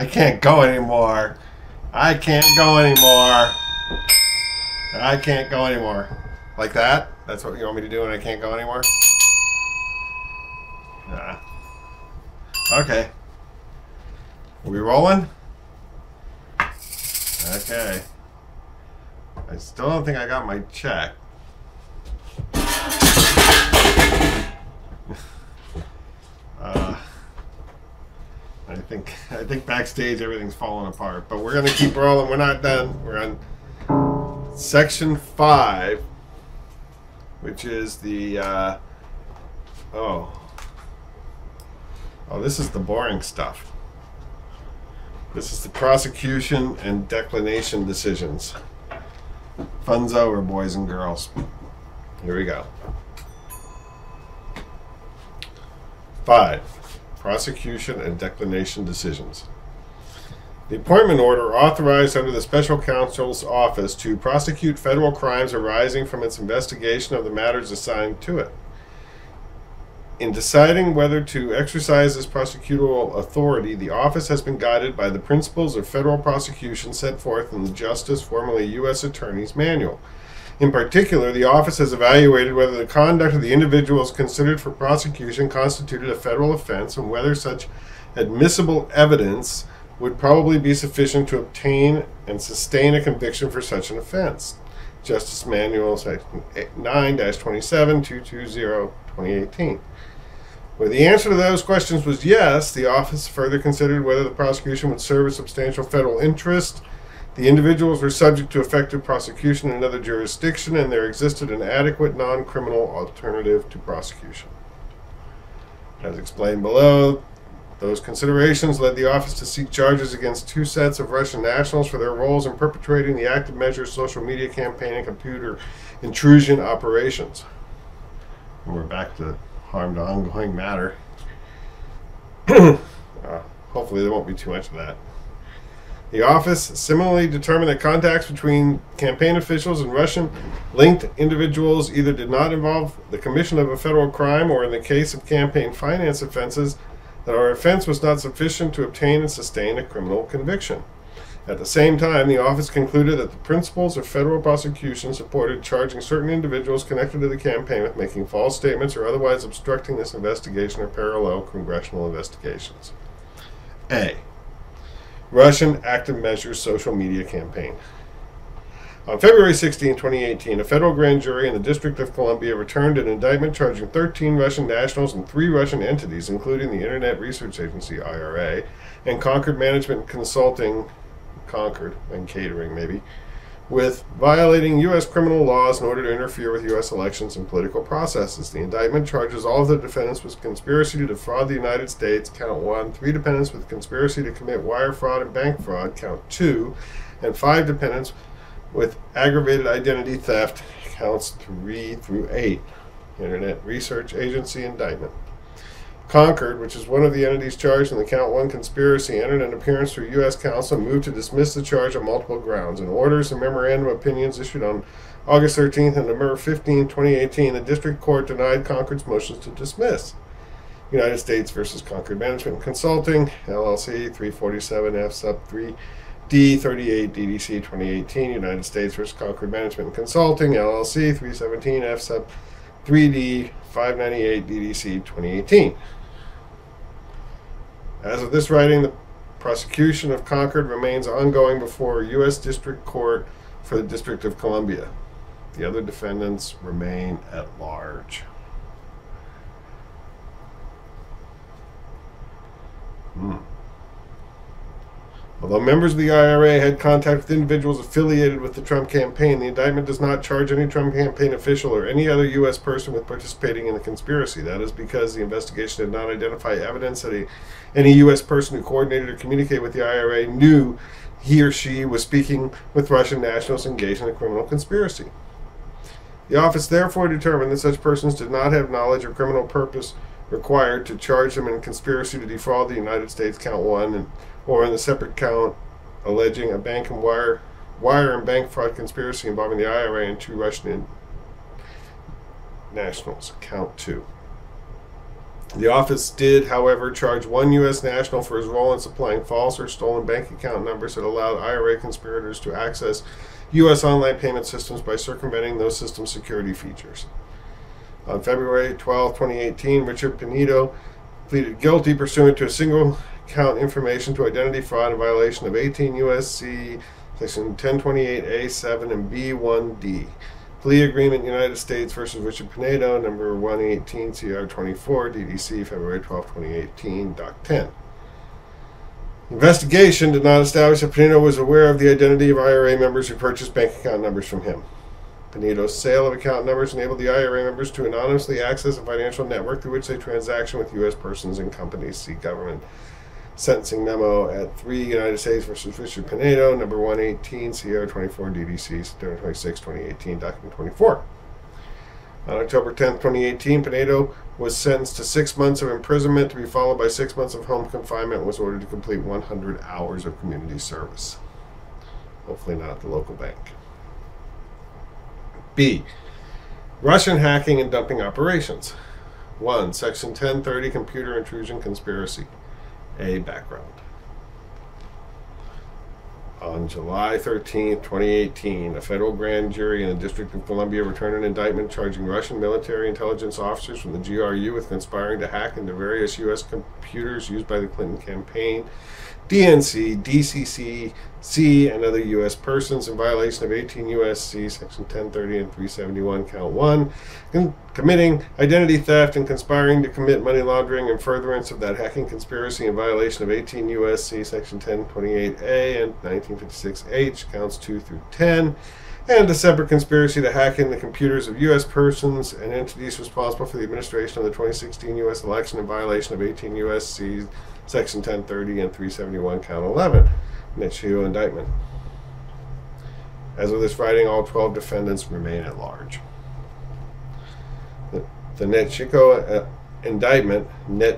I can't go anymore. I can't go anymore. I can't go anymore. Like that? That's what you want me to do when I can't go anymore? Nah. Okay. Are we rolling? Okay. I still don't think I got my check. I think backstage everything's falling apart, but we're gonna keep rolling. We're not done. We're on section 5, which is the this is the boring stuff. This is the prosecution and declination decisions. Fun's over, boys and girls. Here we go. 5. Prosecution and declination decisions. The appointment order authorized under the Special Counsel's Office to prosecute federal crimes arising from its investigation of the matters assigned to it. In deciding whether to exercise this prosecutorial authority, the office has been guided by the principles of federal prosecution set forth in the Justice, formerly U.S. Attorney's Manual. In particular, the office has evaluated whether the conduct of the individuals considered for prosecution constituted a federal offense and whether such admissible evidence would probably be sufficient to obtain and sustain a conviction for such an offense. Justice Manual, Section 9-27-220-2018. Where the answer to those questions was yes, the office further considered whether the prosecution would serve a substantial federal interest, the individuals were subject to effective prosecution in another jurisdiction, and there existed an adequate non-criminal alternative to prosecution. As explained below, those considerations led the office to seek charges against 2 sets of Russian nationals for their roles in perpetrating the active measures social media campaign and computer intrusion operations. And we're back to harm to ongoing matter. Hopefully there won't be too much of that. The office similarly determined that contacts between campaign officials and Russian-linked individuals either did not involve the commission of a federal crime, or in the case of campaign finance offenses, that our offense was not sufficient to obtain and sustain a criminal conviction. At the same time, the office concluded that the principles of federal prosecution supported charging certain individuals connected to the campaign with making false statements or otherwise obstructing this investigation or parallel congressional investigations. A. Russian active measures social media campaign. On February 16, 2018, a federal grand jury in the District of Columbia returned an indictment charging 13 Russian nationals and 3 Russian entities, including the Internet Research Agency, IRA, and Concord Management Consulting, Concord, and Catering, maybe, with violating U.S. criminal laws in order to interfere with U.S. elections and political processes. The indictment charges all of the defendants with conspiracy to defraud the United States, count 1, 3 defendants with conspiracy to commit wire fraud and bank fraud, count 2, and 5 defendants with aggravated identity theft, counts 3 through 8. Internet Research Agency indictment. Concord, which is one of the entities charged in the count 1 conspiracy, entered an appearance through U.S. counsel and moved to dismiss the charge on multiple grounds. In orders and memorandum opinions issued on August 13th and November 15, 2018, the district court denied Concord's motions to dismiss. United States versus Concord Management Consulting, LLC, 347 F sub 3 D 38 DDC 2018. United States versus Concord Management Consulting, LLC, 317 F sub 3D 598 DDC 2018. As of this writing, the prosecution of Concord remains ongoing before a U.S. District Court for the District of Columbia. The other defendants remain at large. Although members of the IRA had contact with individuals affiliated with the Trump campaign, the indictment does not charge any Trump campaign official or any other U.S. person with participating in the conspiracy. That is because the investigation did not identify evidence that any U.S. person who coordinated or communicated with the IRA knew he or she was speaking with Russian nationals engaged in a criminal conspiracy. The office therefore determined that such persons did not have knowledge or criminal purpose required to charge them in conspiracy to defraud the United States, count 1, or in the separate count alleging a bank and wire and bank fraud conspiracy involving the IRA and 2 Russian nationals, count 2. The office did, however, charge one U.S. national for his role in supplying false or stolen bank account numbers that allowed IRA conspirators to access U.S. online payment systems by circumventing those system security features. On February 12, 2018, Richard Pinedo pleaded guilty pursuant to a single count information to identity fraud in violation of 18 U.S.C. Section 1028A7 and B1D. Plea Agreement United States versus Richard Pinedo, number 118 CR 24, DDC, February 12, 2018, Doc 10. Investigation did not establish that Pinedo was aware of the identity of IRA members who purchased bank account numbers from him. Pinedo's sale of account numbers enabled the IRA members to anonymously access a financial network through which they transaction with U.S. persons and companies. See government sentencing memo at 3 United States versus Richard Pinedo, number 118 CR 24 DDC, September 26, 2018, document 24. On October 10, 2018, Pinedo was sentenced to 6 months of imprisonment to be followed by 6 months of home confinement and was ordered to complete 100 hours of community service. Hopefully not at the local bank. B. Russian hacking and dumping operations. 1. Section 1030 computer intrusion conspiracy. A. Background. On July 13, 2018, a federal grand jury in the District of Columbia returned an indictment charging Russian military intelligence officers from the GRU with conspiring to hack into various U.S. computers used by the Clinton campaign, DNC, DCC, and other U.S. persons in violation of 18 U.S.C. Section 1030 and 371, Count 1, committing identity theft and conspiring to commit money laundering and furtherance of that hacking conspiracy in violation of 18 U.S.C. Section 1028A and 1956H, Counts 2 through 10, and a separate conspiracy to hack in the computers of U.S. persons and entities responsible for the administration of the 2016 U.S. election in violation of 18 U.S.C. Section 1030 and 371, Count 11, Netchio indictment. As of this writing, all 12 defendants remain at large. The Netchiko indictment, the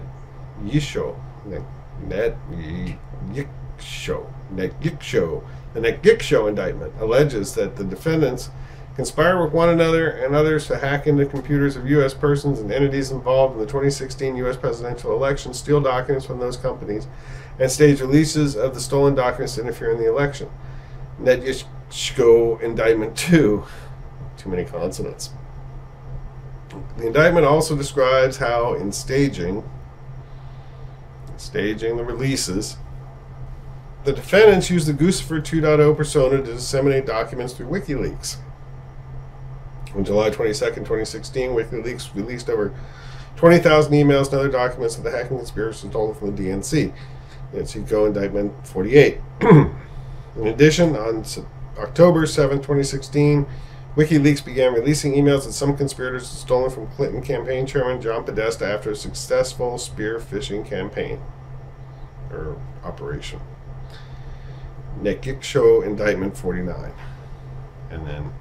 Netgikcho indictment, alleges that the defendants conspire with one another and others to hack into computers of U.S. persons and entities involved in the 2016 U.S. presidential election, steal documents from those companies, and stage releases of the stolen documents to interfere in the election. Netgikcho indictment 2. Too many consonants. The indictment also describes how, in staging the releases, the defendants used the Guccifer 2.0 persona to disseminate documents through WikiLeaks. On July 22, 2016, WikiLeaks released over 20,000 emails and other documents of the hacking conspiracy stolen from the DNC. Netchiko indictment 48. In addition, on October 7, 2016, WikiLeaks began releasing emails that some conspirators had stolen from Clinton campaign chairman John Podesta after a successful spear phishing campaign or operation. Netgikcho indictment 49. And then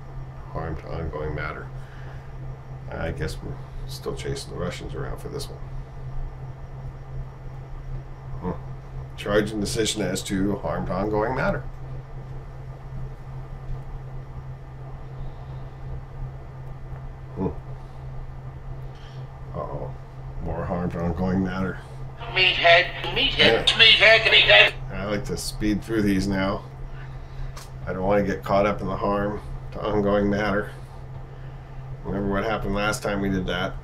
harm to ongoing matter. I guess we're still chasing the Russians around for this one. Charge and decision as to harm to ongoing matter. Uh-oh. More harm to ongoing matter. Meathead. I like to speed through these now. I don't want to get caught up in the harm to ongoing matter. Remember what happened last time we did that?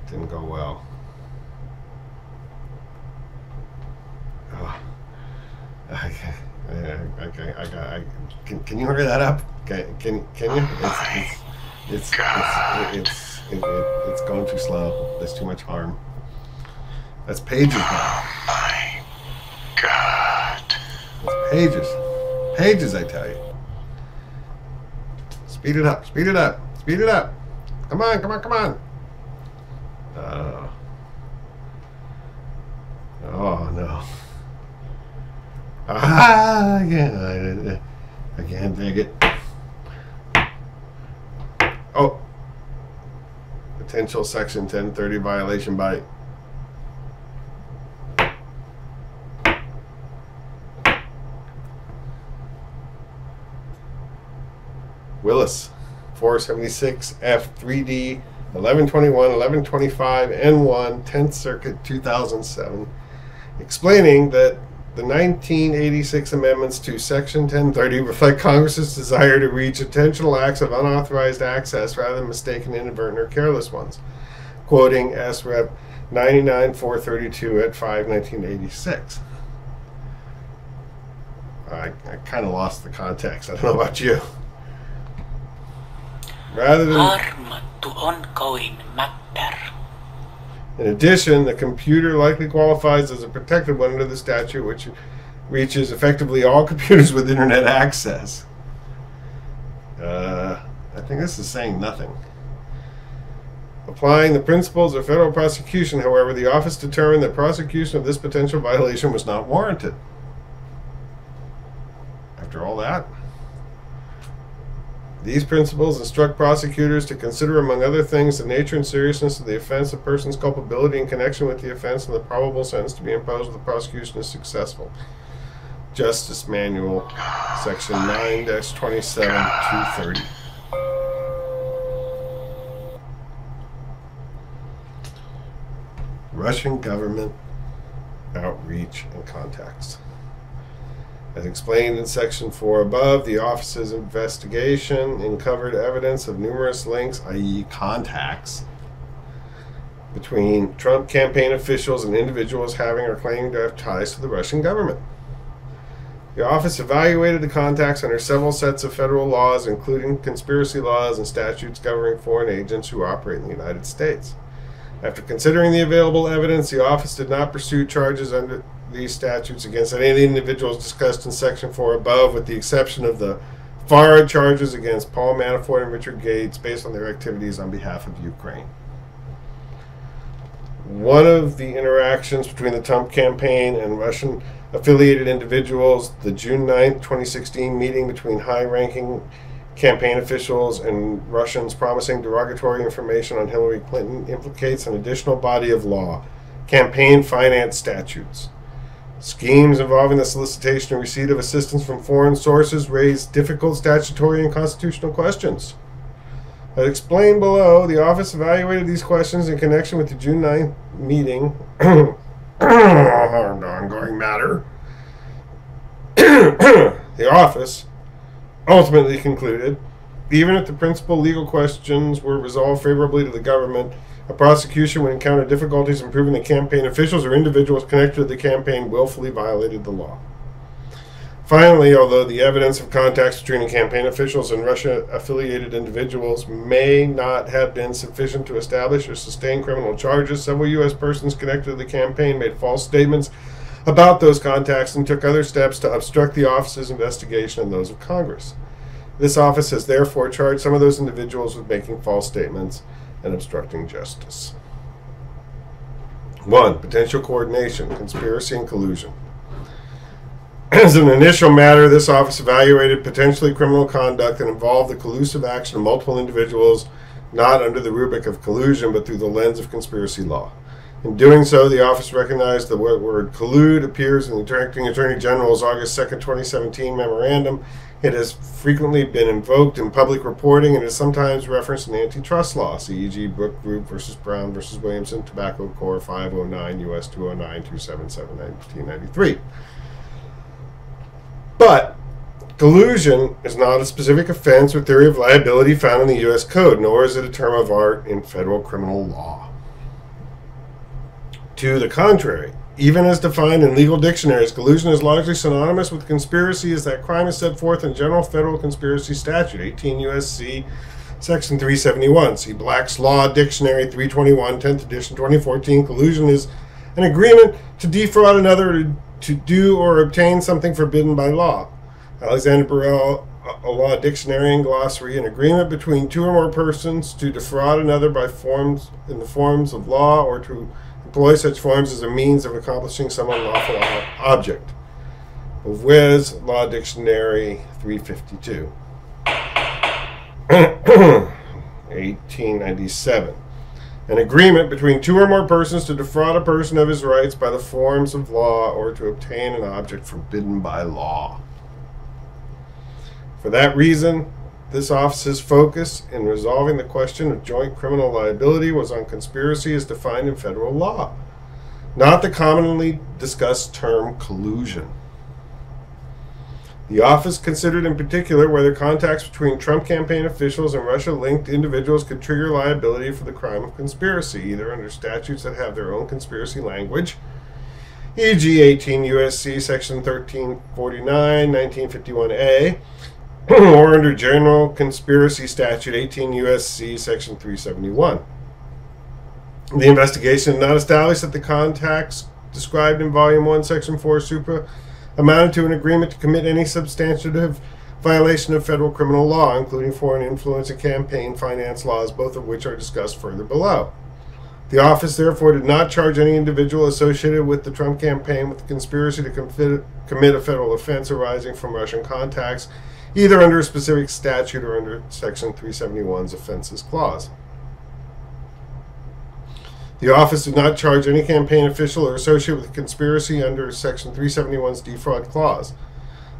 It didn't go well. Oh. Can you hurry that up? Can you? It's going too slow. There's too much harm. That's pages now. Oh my God. That's pages. Pages, I tell you. Speed it up. Speed it up. Speed it up. Come on. Come on. Come on. Oh no. Yeah. I can't take it. Oh. Potential Section 1030 violation by Willis 476 F3D 1121, 1125, N1, 10th Circuit, 2007, explaining that the 1986 amendments to Section 1030 reflect Congress's desire to reach intentional acts of unauthorized access rather than mistaken, inadvertent, or careless ones. Quoting S. Rep. 99-432 at 5/1986. I kind of lost the context. I don't know about you. Rather than harm to ongoing matter. In addition, the computer likely qualifies as a protected one under the statute, which reaches effectively all computers with internet access. I think this is saying nothing. Applying the principles of federal prosecution, however, the office determined that prosecution of this potential violation was not warranted. After all that, these principles instruct prosecutors to consider, among other things, the nature and seriousness of the offense, the person's culpability in connection with the offense, and the probable sentence to be imposed if the prosecution is successful. Justice Manual, Section 9-27, 230. Russian government outreach and contacts. As explained in Section 4 above, the office's investigation uncovered evidence of numerous links, i.e. contacts, between Trump campaign officials and individuals having or claiming to have ties to the Russian government. The office evaluated the contacts under several sets of federal laws, including conspiracy laws and statutes governing foreign agents who operate in the United States. After considering the available evidence, the office did not pursue charges under these statutes against any of the individuals discussed in Section 4 above, with the exception of the FARA charges against Paul Manafort and Richard Gates based on their activities on behalf of Ukraine. One of the interactions between the Trump campaign and Russian-affiliated individuals, the June 9, 2016 meeting between high-ranking campaign officials and Russians promising derogatory information on Hillary Clinton, implicates an additional body of law, campaign finance statutes. Schemes involving the solicitation and receipt of assistance from foreign sources raise difficult statutory and constitutional questions. As explained below, the office evaluated these questions in connection with the June 9th meeting ongoing matter. The office ultimately concluded, even if the principal legal questions were resolved favorably to the government, a prosecution would encounter difficulties in proving the campaign officials or individuals connected to the campaign willfully violated the law. Finally, although the evidence of contacts between the campaign officials and Russia-affiliated individuals may not have been sufficient to establish or sustain criminal charges, several U.S. persons connected to the campaign made false statements about those contacts and took other steps to obstruct the office's investigation and those of Congress. This office has therefore charged some of those individuals with making false statements and obstructing justice. 1. Potential coordination, conspiracy, and collusion. As an initial matter, this office evaluated potentially criminal conduct that involved the collusive action of multiple individuals, not under the rubric of collusion, but through the lens of conspiracy law. In doing so, the office recognized the word collude appears in the Acting Attorney General's August 2, 2017 memorandum. It has frequently been invoked in public reporting and is sometimes referenced in antitrust law, CEG Brook Group versus Brown versus Williamson, Tobacco Corp. 509 U.S. 209 277 1993. But collusion is not a specific offense or theory of liability found in the U.S. Code, nor is it a term of art in federal criminal law. To the contrary, even as defined in legal dictionaries, collusion is largely synonymous with conspiracy as that crime is set forth in General Federal Conspiracy Statute, 18 U.S.C. Section 371. See Black's Law Dictionary 321, 10th edition, 2014. Collusion is an agreement to defraud another to do or obtain something forbidden by law. Alexander Burrell, a Law Dictionary and Glossary, an agreement between two or more persons to defraud another by forms in the forms of law or to employ such forms as a means of accomplishing some unlawful object. Viz. Law Dictionary 352. 1897. An agreement between two or more persons to defraud a person of his rights by the forms of law or to obtain an object forbidden by law. For that reason, This office's focus in resolving the question of joint criminal liability was on conspiracy as defined in federal law, not the commonly discussed term collusion. The office considered in particular whether contacts between Trump campaign officials and Russia-linked individuals could trigger liability for the crime of conspiracy, either under statutes that have their own conspiracy language, e.g. 18 U.S.C. Section 1349, 1951A, or under General Conspiracy Statute 18 U.S.C. Section 371. The investigation did not establish that the contacts described in Volume 1, Section 4 Supra amounted to an agreement to commit any substantive violation of federal criminal law, including foreign influence and campaign finance laws, both of which are discussed further below. The office therefore did not charge any individual associated with the Trump campaign with the conspiracy to commit a federal offense arising from Russian contacts, either under a specific statute or under Section 371's Offenses Clause. The office did not charge any campaign official or associate with a conspiracy under Section 371's Defraud Clause.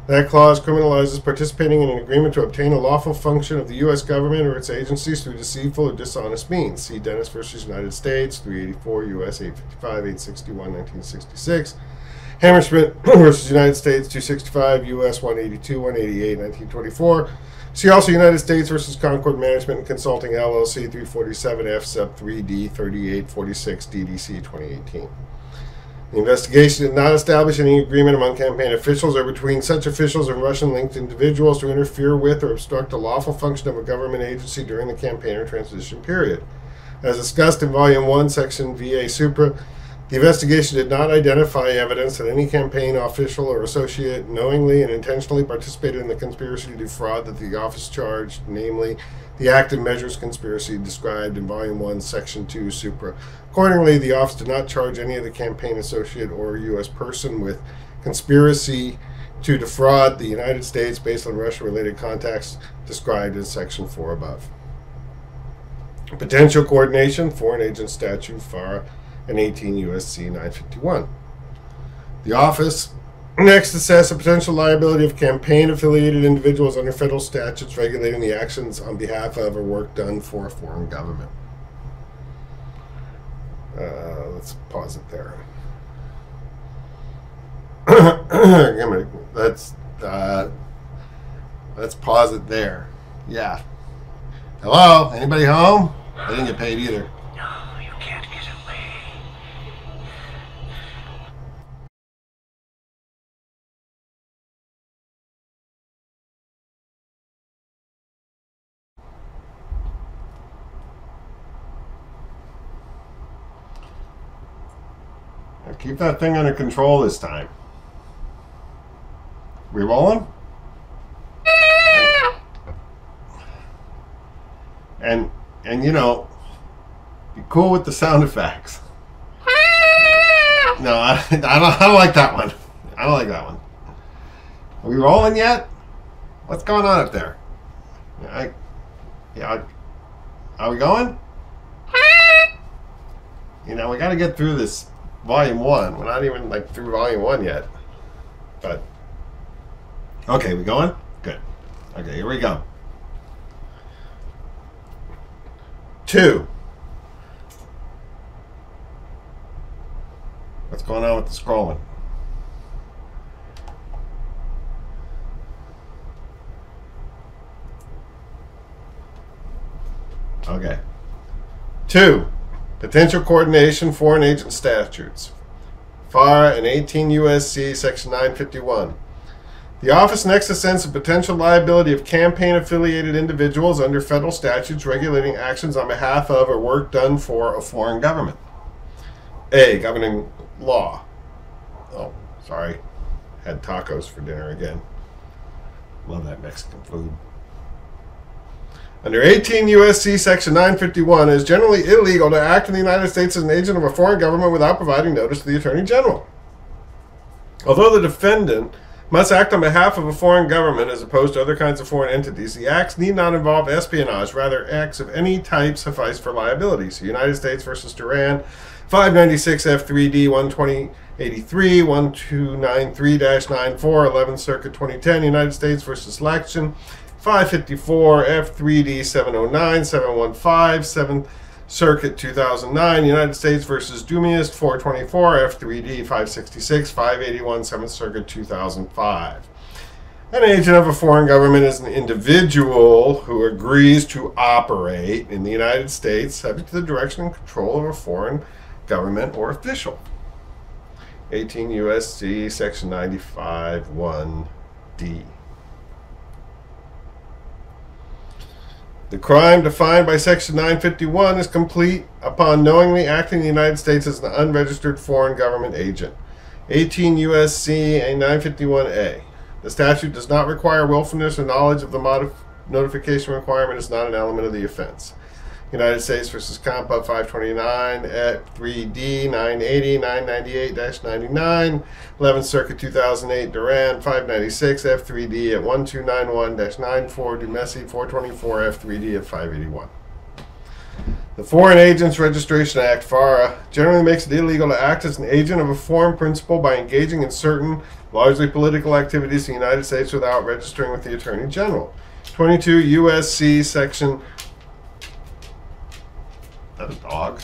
That clause criminalizes participating in an agreement to obtain a lawful function of the U.S. government or its agencies through deceitful or dishonest means. See Dennis v. United States, 384 U.S. 855, 861, 1966. Hammersmith v. United States, 265 U.S. 182, 188, 1924. See also United States versus Concord Management and Consulting LLC 347 F sub 3D 3846 DDC 2018. The investigation did not establish any agreement among campaign officials or between such officials and Russian-linked individuals to interfere with or obstruct a lawful function of a government agency during the campaign or transition period. As discussed in Volume 1, Section VA Supra, the investigation did not identify evidence that any campaign official or associate knowingly and intentionally participated in the conspiracy to defraud that the office charged, namely the act and measures conspiracy described in Volume 1, Section 2, Supra. Accordingly, the office did not charge any of the campaign associate or U.S. person with conspiracy to defraud the United States based on Russia-related contacts described in Section 4 above. Potential coordination, Foreign Agent Statute, FARA, and 18 U.S.C. 951. The office next assessed the potential liability of campaign-affiliated individuals under federal statutes regulating the actions on behalf of or work done for a foreign government. Let's pause it there. Let's pause it there. Yeah. Hello? Anybody home? I didn't get paid either. No, you can't get away. Now keep that thing under control this time. We rolling? And you know, be cool with the sound effects. No, I don't like that one. I don't like that one. Are we rolling yet? What's going on up there? Are we going? You know, we got to get through this Volume 1. We're not even like through Volume 1 yet. But okay, we going? Good. Okay, here we go. 2. What's going on with the scrolling? Okay. 2. Potential coordination foreign agent statutes. FARA and 18 U.S.C. Section 951. The office next assents a potential liability of campaign-affiliated individuals under federal statutes regulating actions on behalf of or work done for a foreign government. A. Governing law. Oh, sorry. Had tacos for dinner again. Love that Mexican food. Under 18 U.S.C. Section 951, it is generally illegal to act in the United States as an agent of a foreign government without providing notice to the Attorney General. Although the defendant must act on behalf of a foreign government as opposed to other kinds of foreign entities, the acts need not involve espionage. Rather, acts of any type suffice for liability. So United States versus Duran, 596 F3D 12083 1293-94, 11th Circuit 2010. United States versus Laction, 554 F3D 709 715 7th Circuit 2009 United States versus Dumiest 424 F3D 566 581 7th Circuit 2005. An agent of a foreign government is an individual who agrees to operate in the United States subject to the direction and control of a foreign government or official. 18 U.S.C. Section 95 1D. The crime defined by Section 951 is complete upon knowingly acting in the United States as an unregistered foreign government agent. 18 U.S.C. 951A. The statute does not require willfulness or knowledge of the notification requirement is not an element of the offense. United States versus Compa 529 at 3D 980 998-99 11th Circuit 2008 Duran 596 F3D at 1291-94 Dumessi 424 F3D at 581. The Foreign Agents Registration Act, FARA, generally makes it illegal to act as an agent of a foreign principal by engaging in certain, largely political activities in the United States without registering with the Attorney General. 22 U.S.C. Section... That a dog?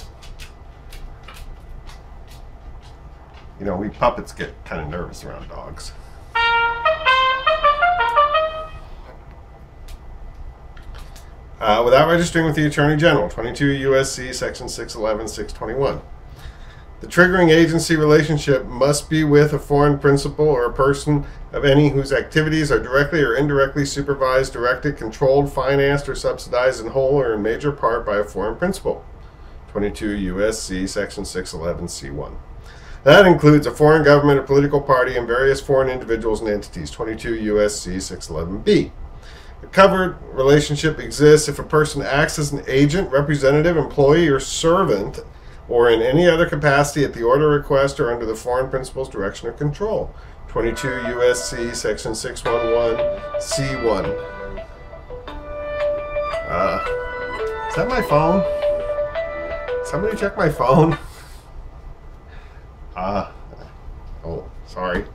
You know, we puppets get kind of nervous around dogs. Without registering with the Attorney General, 22 U.S.C. Section 611, 621. The triggering agency relationship must be with a foreign principal or a person of any whose activities are directly or indirectly supervised, directed, controlled, financed, or subsidized in whole or in major part by a foreign principal. 22 U.S.C. Section 611, C1. That includes a foreign government, a political party, and various foreign individuals and entities. 22 U.S.C. 611B. A covered relationship exists if a person acts as an agent, representative, employee, or servant, or in any other capacity at the order, request, or under the foreign principal's direction or control. 22 U.S.C. Section 611, C1. Is that my phone? Somebody check my phone. Oh, sorry.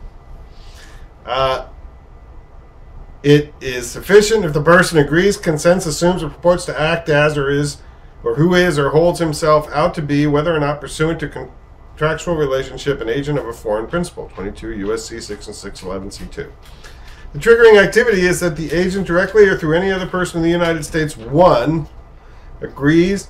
It is sufficient if the person agrees, consents, assumes, or purports to act as or is, or who is or holds himself out to be, whether or not pursuant to contractual relationship, an agent of a foreign principal. 22 U.S.C. Section 611, C2. The triggering activity is that the agent directly or through any other person in the United States, 1, agrees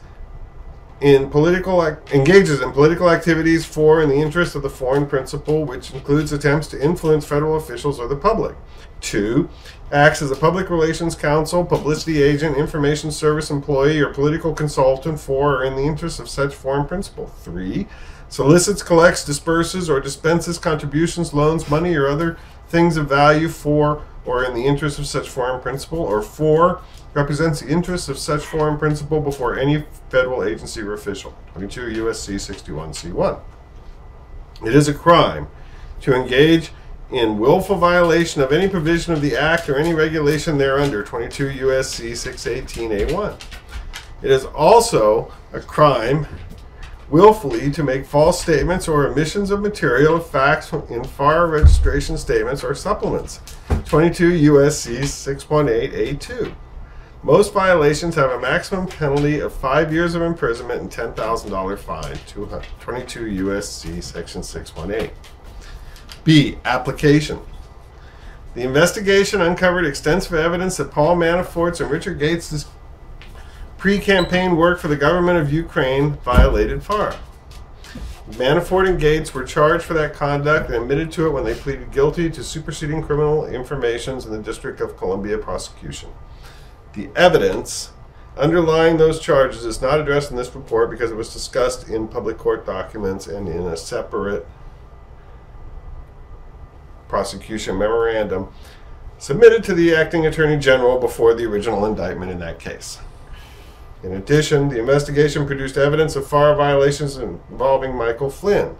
engages in political activities for in the interest of the foreign principal, which includes attempts to influence federal officials or the public. 2, acts as a public relations counsel, publicity agent, information service employee, or political consultant for or in the interest of such foreign principal. 3, solicits, collects, disperses, or dispenses contributions, loans, money, or other things of value for or in the interest of such foreign principal. Or 4, represents the interests of such foreign principal before any federal agency or official. 22 U.S.C. 61C1. It is a crime to engage in willful violation of any provision of the Act or any regulation thereunder. 22 U.S.C. 618A1. It is also a crime willfully to make false statements or omissions of material of facts in FAR registration statements or supplements. 22 U.S.C. 618A2. Most violations have a maximum penalty of 5 years of imprisonment and $10,000 fine. 22 U.S.C. Section 618. B. Application. The investigation uncovered extensive evidence that Paul Manafort's and Richard Gates' pre-campaign work for the government of Ukraine violated FAR. Manafort and Gates were charged for that conduct and admitted to it when they pleaded guilty to superseding criminal informations in the District of Columbia prosecution. The evidence underlying those charges is not addressed in this report because it was discussed in public court documents and in a separate prosecution memorandum submitted to the acting Attorney General before the original indictment in that case. In addition, the investigation produced evidence of FAR violations involving Michael Flynn.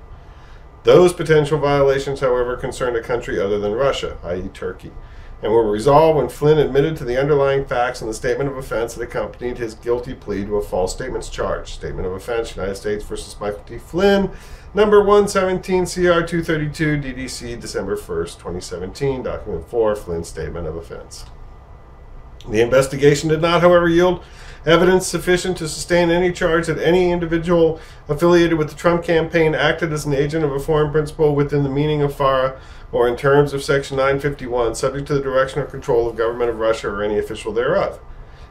Those potential violations, however, concerned a country other than Russia, i.e. Turkey, and were resolved when Flynn admitted to the underlying facts in the statement of offense that accompanied his guilty plea to a false statements charge. Statement of offense, United States versus Michael T. Flynn, number 117 CR 232, DDC, December 1st, 2017, document 4, Flynn's statement of offense. The investigation did not, however, yield evidence sufficient to sustain any charge that any individual affiliated with the Trump campaign acted as an agent of a foreign principal within the meaning of FARA or in terms of Section 951, subject to the direction or control of government of Russia or any official thereof.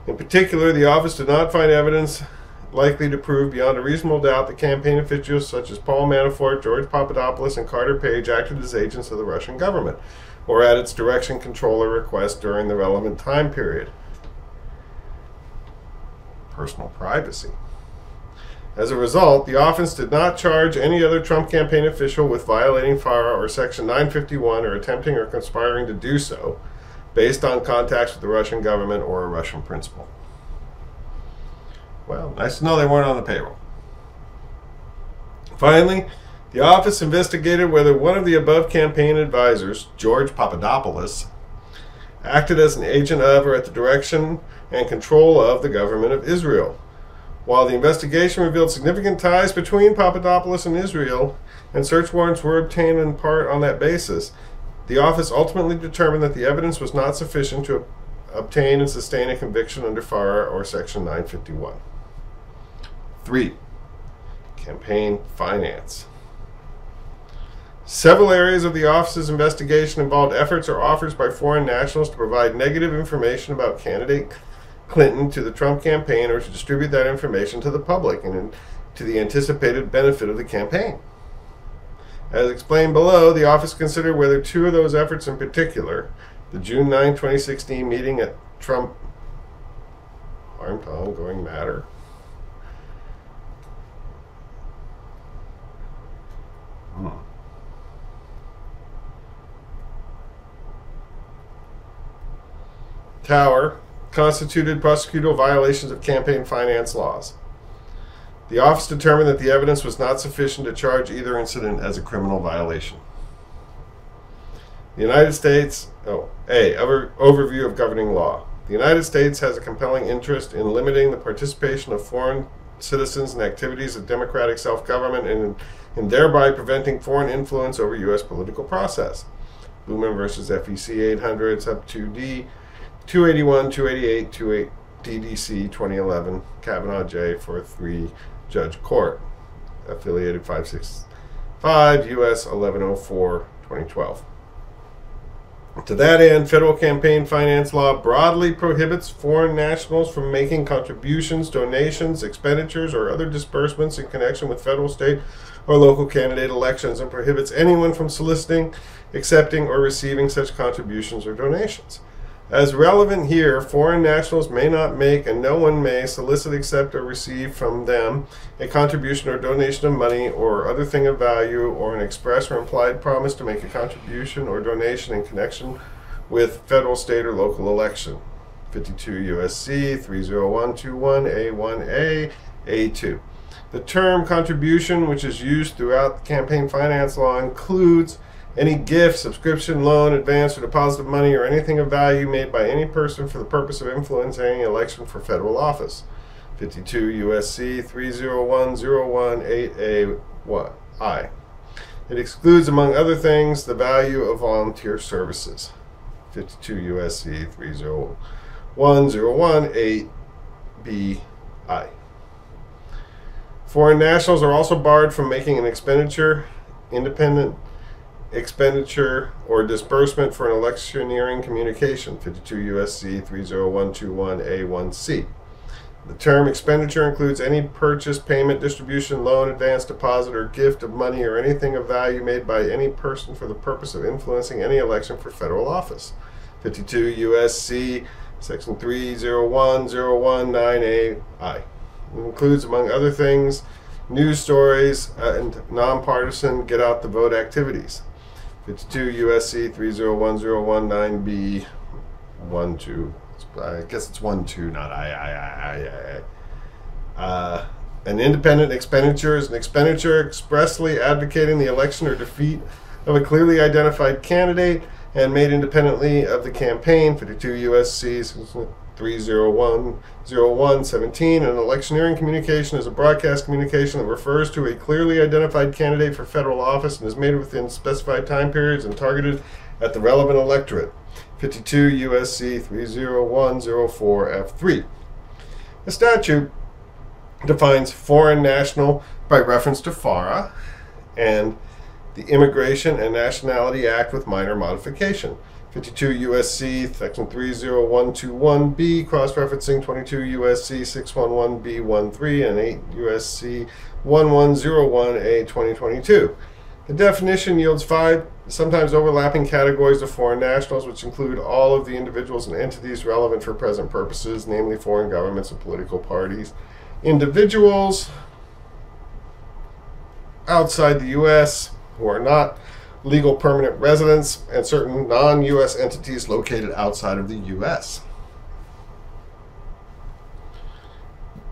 In particular, the office did not find evidence likely to prove beyond a reasonable doubt that campaign officials such as Paul Manafort, George Papadopoulos, and Carter Page acted as agents of the Russian government or at its direction, control, or request during the relevant time period. Personal privacy. As a result, the office did not charge any other Trump campaign official with violating FARA or Section 951 or attempting or conspiring to do so based on contacts with the Russian government or a Russian principal. Well, nice to know they weren't on the payroll. Finally, the office investigated whether one of the above campaign advisors, George Papadopoulos, acted as an agent of or at the direction and control of the government of Israel. While the investigation revealed significant ties between Papadopoulos and Israel, and search warrants were obtained in part on that basis, the office ultimately determined that the evidence was not sufficient to obtain and sustain a conviction under FARA or Section 951. 3. Campaign finance. Several areas of the office's investigation involved efforts or offers by foreign nationals to provide negative information about candidate Clinton to the Trump campaign or to distribute that information to the public and to the anticipated benefit of the campaign. As explained below, the office considered whether two of those efforts in particular, the June 9, 2016 meeting at Trump harmed ongoing matter, Tower constituted prosecutorial violations of campaign finance laws. The office determined that the evidence was not sufficient to charge either incident as a criminal violation. The United States, overview of governing law. The United States has a compelling interest in limiting the participation of foreign citizens in activities of democratic self-government and thereby preventing foreign influence over U.S. political process. Blumen versus FEC 800, sub 2D, 281, 288, 28 DDC 2011, Kavanaugh J. for 3 Judge Court, affiliated 565, U.S. 1104, 2012. To that end, federal campaign finance law broadly prohibits foreign nationals from making contributions, donations, expenditures, or other disbursements in connection with federal, state, or local candidate elections and prohibits anyone from soliciting, accepting, or receiving such contributions or donations. As relevant here, foreign nationals may not make and no one may solicit, accept, or receive from them a contribution or donation of money or other thing of value or an express or implied promise to make a contribution or donation in connection with federal, state, or local election. 52 U.S.C. 30121 A1A A2. The term contribution, which is used throughout the campaign finance law, includes any gift, subscription, loan, advance, or deposit of money or anything of value made by any person for the purpose of influencing any election for federal office. 52 U.S.C. 30101 8A1I. It excludes, among other things, the value of volunteer services. 52 U.S.C. 30101 8BI. Foreign nationals are also barred from making an expenditure, independent expenditure, or disbursement for an electioneering communication. 52 U.S.C. 30121 A1C. The term expenditure includes any purchase, payment, distribution, loan, advance, deposit, or gift of money or anything of value made by any person for the purpose of influencing any election for federal office. 52 U.S.C. Section 30101 9AI. It includes, among other things, news stories and nonpartisan get-out-the-vote activities. 52 U.S.C. 30101 9B12. I guess it's 1-2, not I. An independent expenditure is an expenditure expressly advocating the election or defeat of a clearly identified candidate and made independently of the campaign. 52 U.S.C. 3010117. An electioneering communication is a broadcast communication that refers to a clearly identified candidate for federal office and is made within specified time periods and targeted at the relevant electorate. 52 U.S.C. 30104F3. The statute defines foreign national by reference to FARA and the Immigration and Nationality Act with minor modification. 52 U.S.C. section 30121B, cross-referencing 22 U.S.C. 611B13 and 8 U.S.C. 1101A 2022. The definition yields 5 sometimes overlapping categories of foreign nationals, which include all of the individuals and entities relevant for present purposes, namely foreign governments and political parties. Individuals outside the U.S. who are not legal permanent residents, and certain non-U.S. entities located outside of the U.S.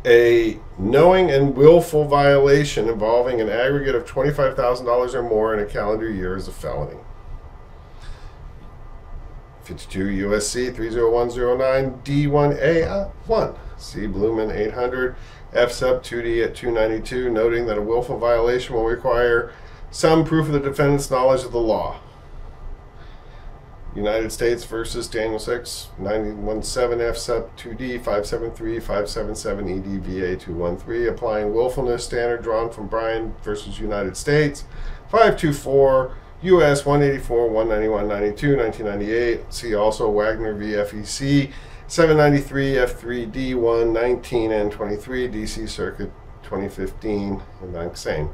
A knowing and willful violation involving an aggregate of $25,000 or more in a calendar year is a felony. 52 U.S.C. 30109 D1A1. See Blumen 800 F sub 2D at 292, noting that a willful violation will require some proof of the defendant's knowledge of the law. United States versus Daniel 6, 917 F sub 2D 573 577 EDVA 213, applying willfulness standard drawn from Bryan versus United States 524 U.S. 184 191 92 1998. See also Wagner v. FEC 793 F3D 1 19 and 23 DC Circuit 2015 and same.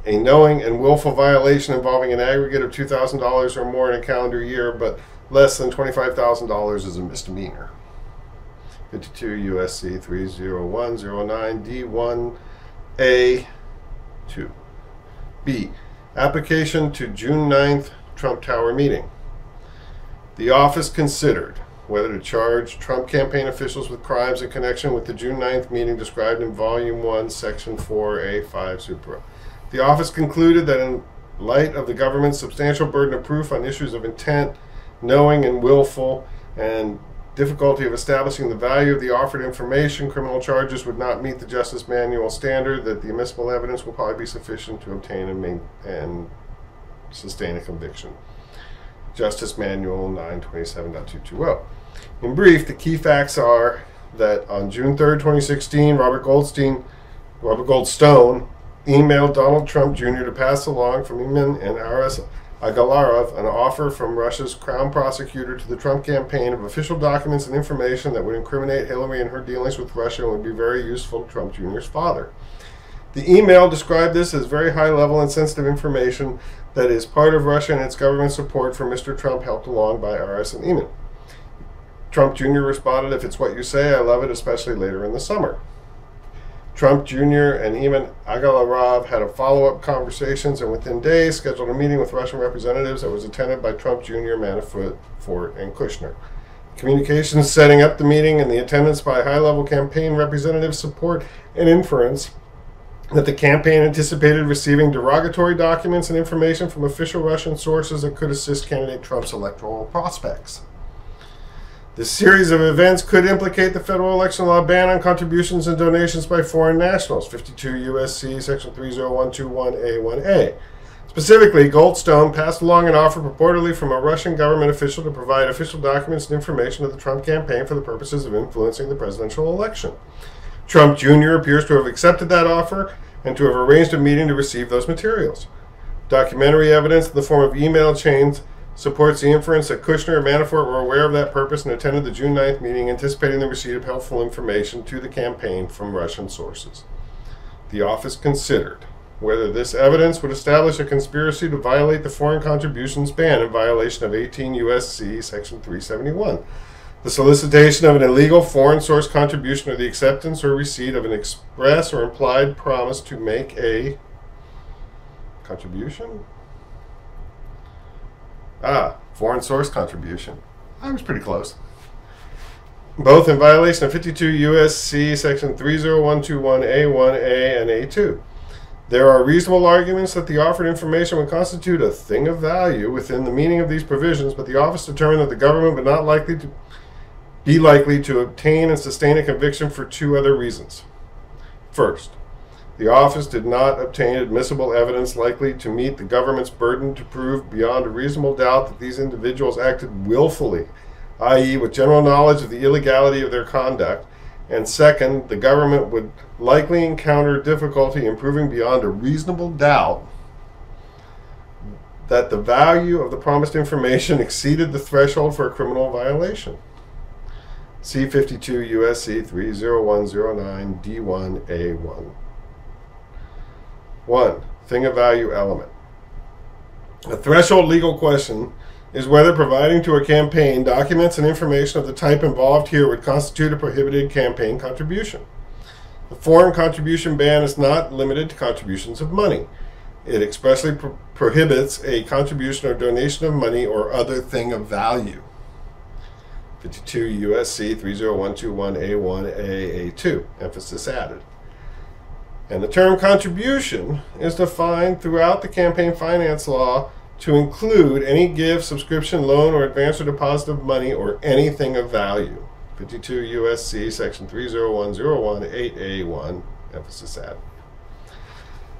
A knowing and willful violation involving an aggregate of $2,000 or more in a calendar year, but less than $25,000 is a misdemeanor. 52 U.S.C. 30109 D1A2. B. Application to June 9th Trump Tower meeting. The office considered whether to charge Trump campaign officials with crimes in connection with the June 9th meeting described in Volume 1, Section 4A5 Supra. The office concluded that in light of the government's substantial burden of proof on issues of intent, knowing and willful, and difficulty of establishing the value of the offered information, criminal charges would not meet the Justice Manual standard, that the admissible evidence will probably be sufficient to obtain and sustain a conviction. Judicial Manual 927.220. In brief, the key facts are that on June 3rd, 2016, Robert Goldstone emailed Donald Trump Jr. to pass along from Iman and Aras Agalarov an offer from Russia's Crown Prosecutor to the Trump campaign of official documents and information that would incriminate Hillary and her dealings with Russia and would be very useful to Trump Jr.'s father. The email described this as very high-level and sensitive information that is part of Russia and its government support for Mr. Trump, helped along by Aras and Iman. Trump Jr. responded, "If it's what you say, I love it, especially later in the summer." Trump Jr. and Iman Agalarov had a follow-up conversations and within days scheduled a meeting with Russian representatives that was attended by Trump Jr., Manafort, and Kushner. Communications setting up the meeting and the attendance by high-level campaign representatives support an inference that the campaign anticipated receiving derogatory documents and information from official Russian sources that could assist candidate Trump's electoral prospects. This series of events could implicate the federal election law ban on contributions and donations by foreign nationals, 52 U.S.C. section 30121A1A. Specifically, Goldstone passed along an offer purportedly from a Russian government official to provide official documents and information to the Trump campaign for the purposes of influencing the presidential election. Trump Jr. appears to have accepted that offer and to have arranged a meeting to receive those materials. Documentary evidence in the form of email chains supports the inference that Kushner and Manafort were aware of that purpose and attended the June 9th meeting anticipating the receipt of helpful information to the campaign from Russian sources. The office considered whether this evidence would establish a conspiracy to violate the foreign contributions ban in violation of 18 U.S.C. section 371. The solicitation of an illegal foreign source contribution or the acceptance or receipt of an express or implied promise to make a contribution? Foreign source contribution. I was pretty close. Both in violation of 52 U.S.C. section 30121A1A and A2. There are reasonable arguments that the offered information would constitute a thing of value within the meaning of these provisions, but the office determined that the government would not be likely to obtain and sustain a conviction for two other reasons. First, The office did not obtain admissible evidence likely to meet the government's burden to prove beyond a reasonable doubt that these individuals acted willfully, i.e., with general knowledge of the illegality of their conduct. And second, the government would likely encounter difficulty in proving beyond a reasonable doubt that the value of the promised information exceeded the threshold for a criminal violation. See 52 U.S.C. 30109 D1A1. 1. Thing of value element. A threshold legal question is whether providing to a campaign documents and information of the type involved here would constitute a prohibited campaign contribution. The foreign contribution ban is not limited to contributions of money. It expressly prohibits a contribution or donation of money or other thing of value. 52 U.S.C. 30121A1A2. Emphasis added. And the term contribution is defined throughout the campaign finance law to include any gift, subscription, loan, or advance or deposit of money or anything of value. 52 U.S.C. section 30101 emphasis added.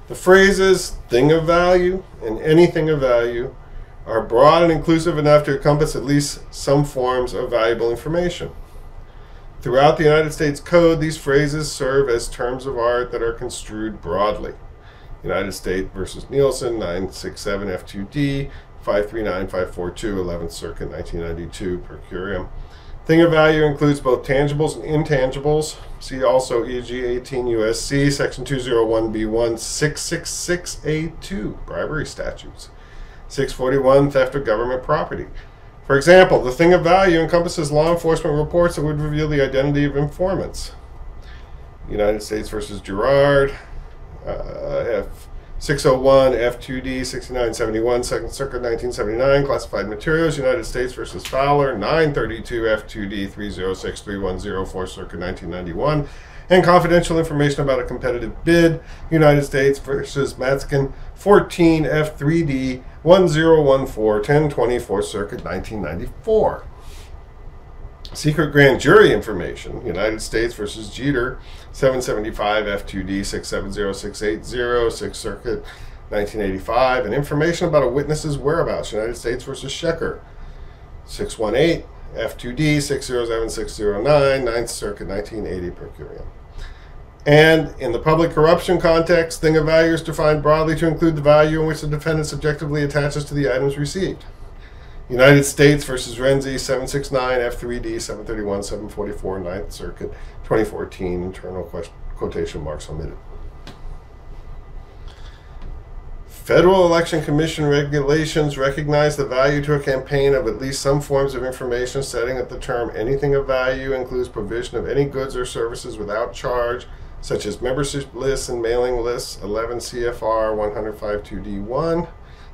The phrases thing of value and anything of value are broad and inclusive enough to encompass at least some forms of valuable information. Throughout the United States Code, these phrases serve as terms of art that are construed broadly. United States versus Nielsen, 967 F2D, 539542, 11th Circuit, 1992, per curiam. Thing of value includes both tangibles and intangibles. See also E.g. 18 U.S.C. Section 201B1, 666A2, bribery statutes. 641, theft of government property. For example, the thing of value encompasses law enforcement reports that would reveal the identity of informants. United States versus Gerard, F601, F2D, 6971, 2nd Circuit, 1979, classified materials. United States versus Fowler, 932, F2D, 306310, 4th Circuit, 1991, and confidential information about a competitive bid. United States versus Matzkin, 14, F3D, 1014, 1020, 4th Circuit, 1994. Secret grand jury information. United States versus Jeter, 775 F2D 670680, 6th Circuit, 1985, and information about a witness's whereabouts. United States versus Shecker, 618 F2D 607609, 9th Circuit, 1980, per curiam. And in the public corruption context, thing of value is defined broadly to include the value in which the defendant subjectively attaches to the items received. United States versus Renzi, 769 F3D 731 744, 9th Circuit, 2014, internal quotation marks omitted. Federal Election Commission regulations recognize the value to a campaign of at least some forms of information, stating that the term anything of value includes provision of any goods or services without charge, such as membership lists and mailing lists, 11 CFR 105.2D1.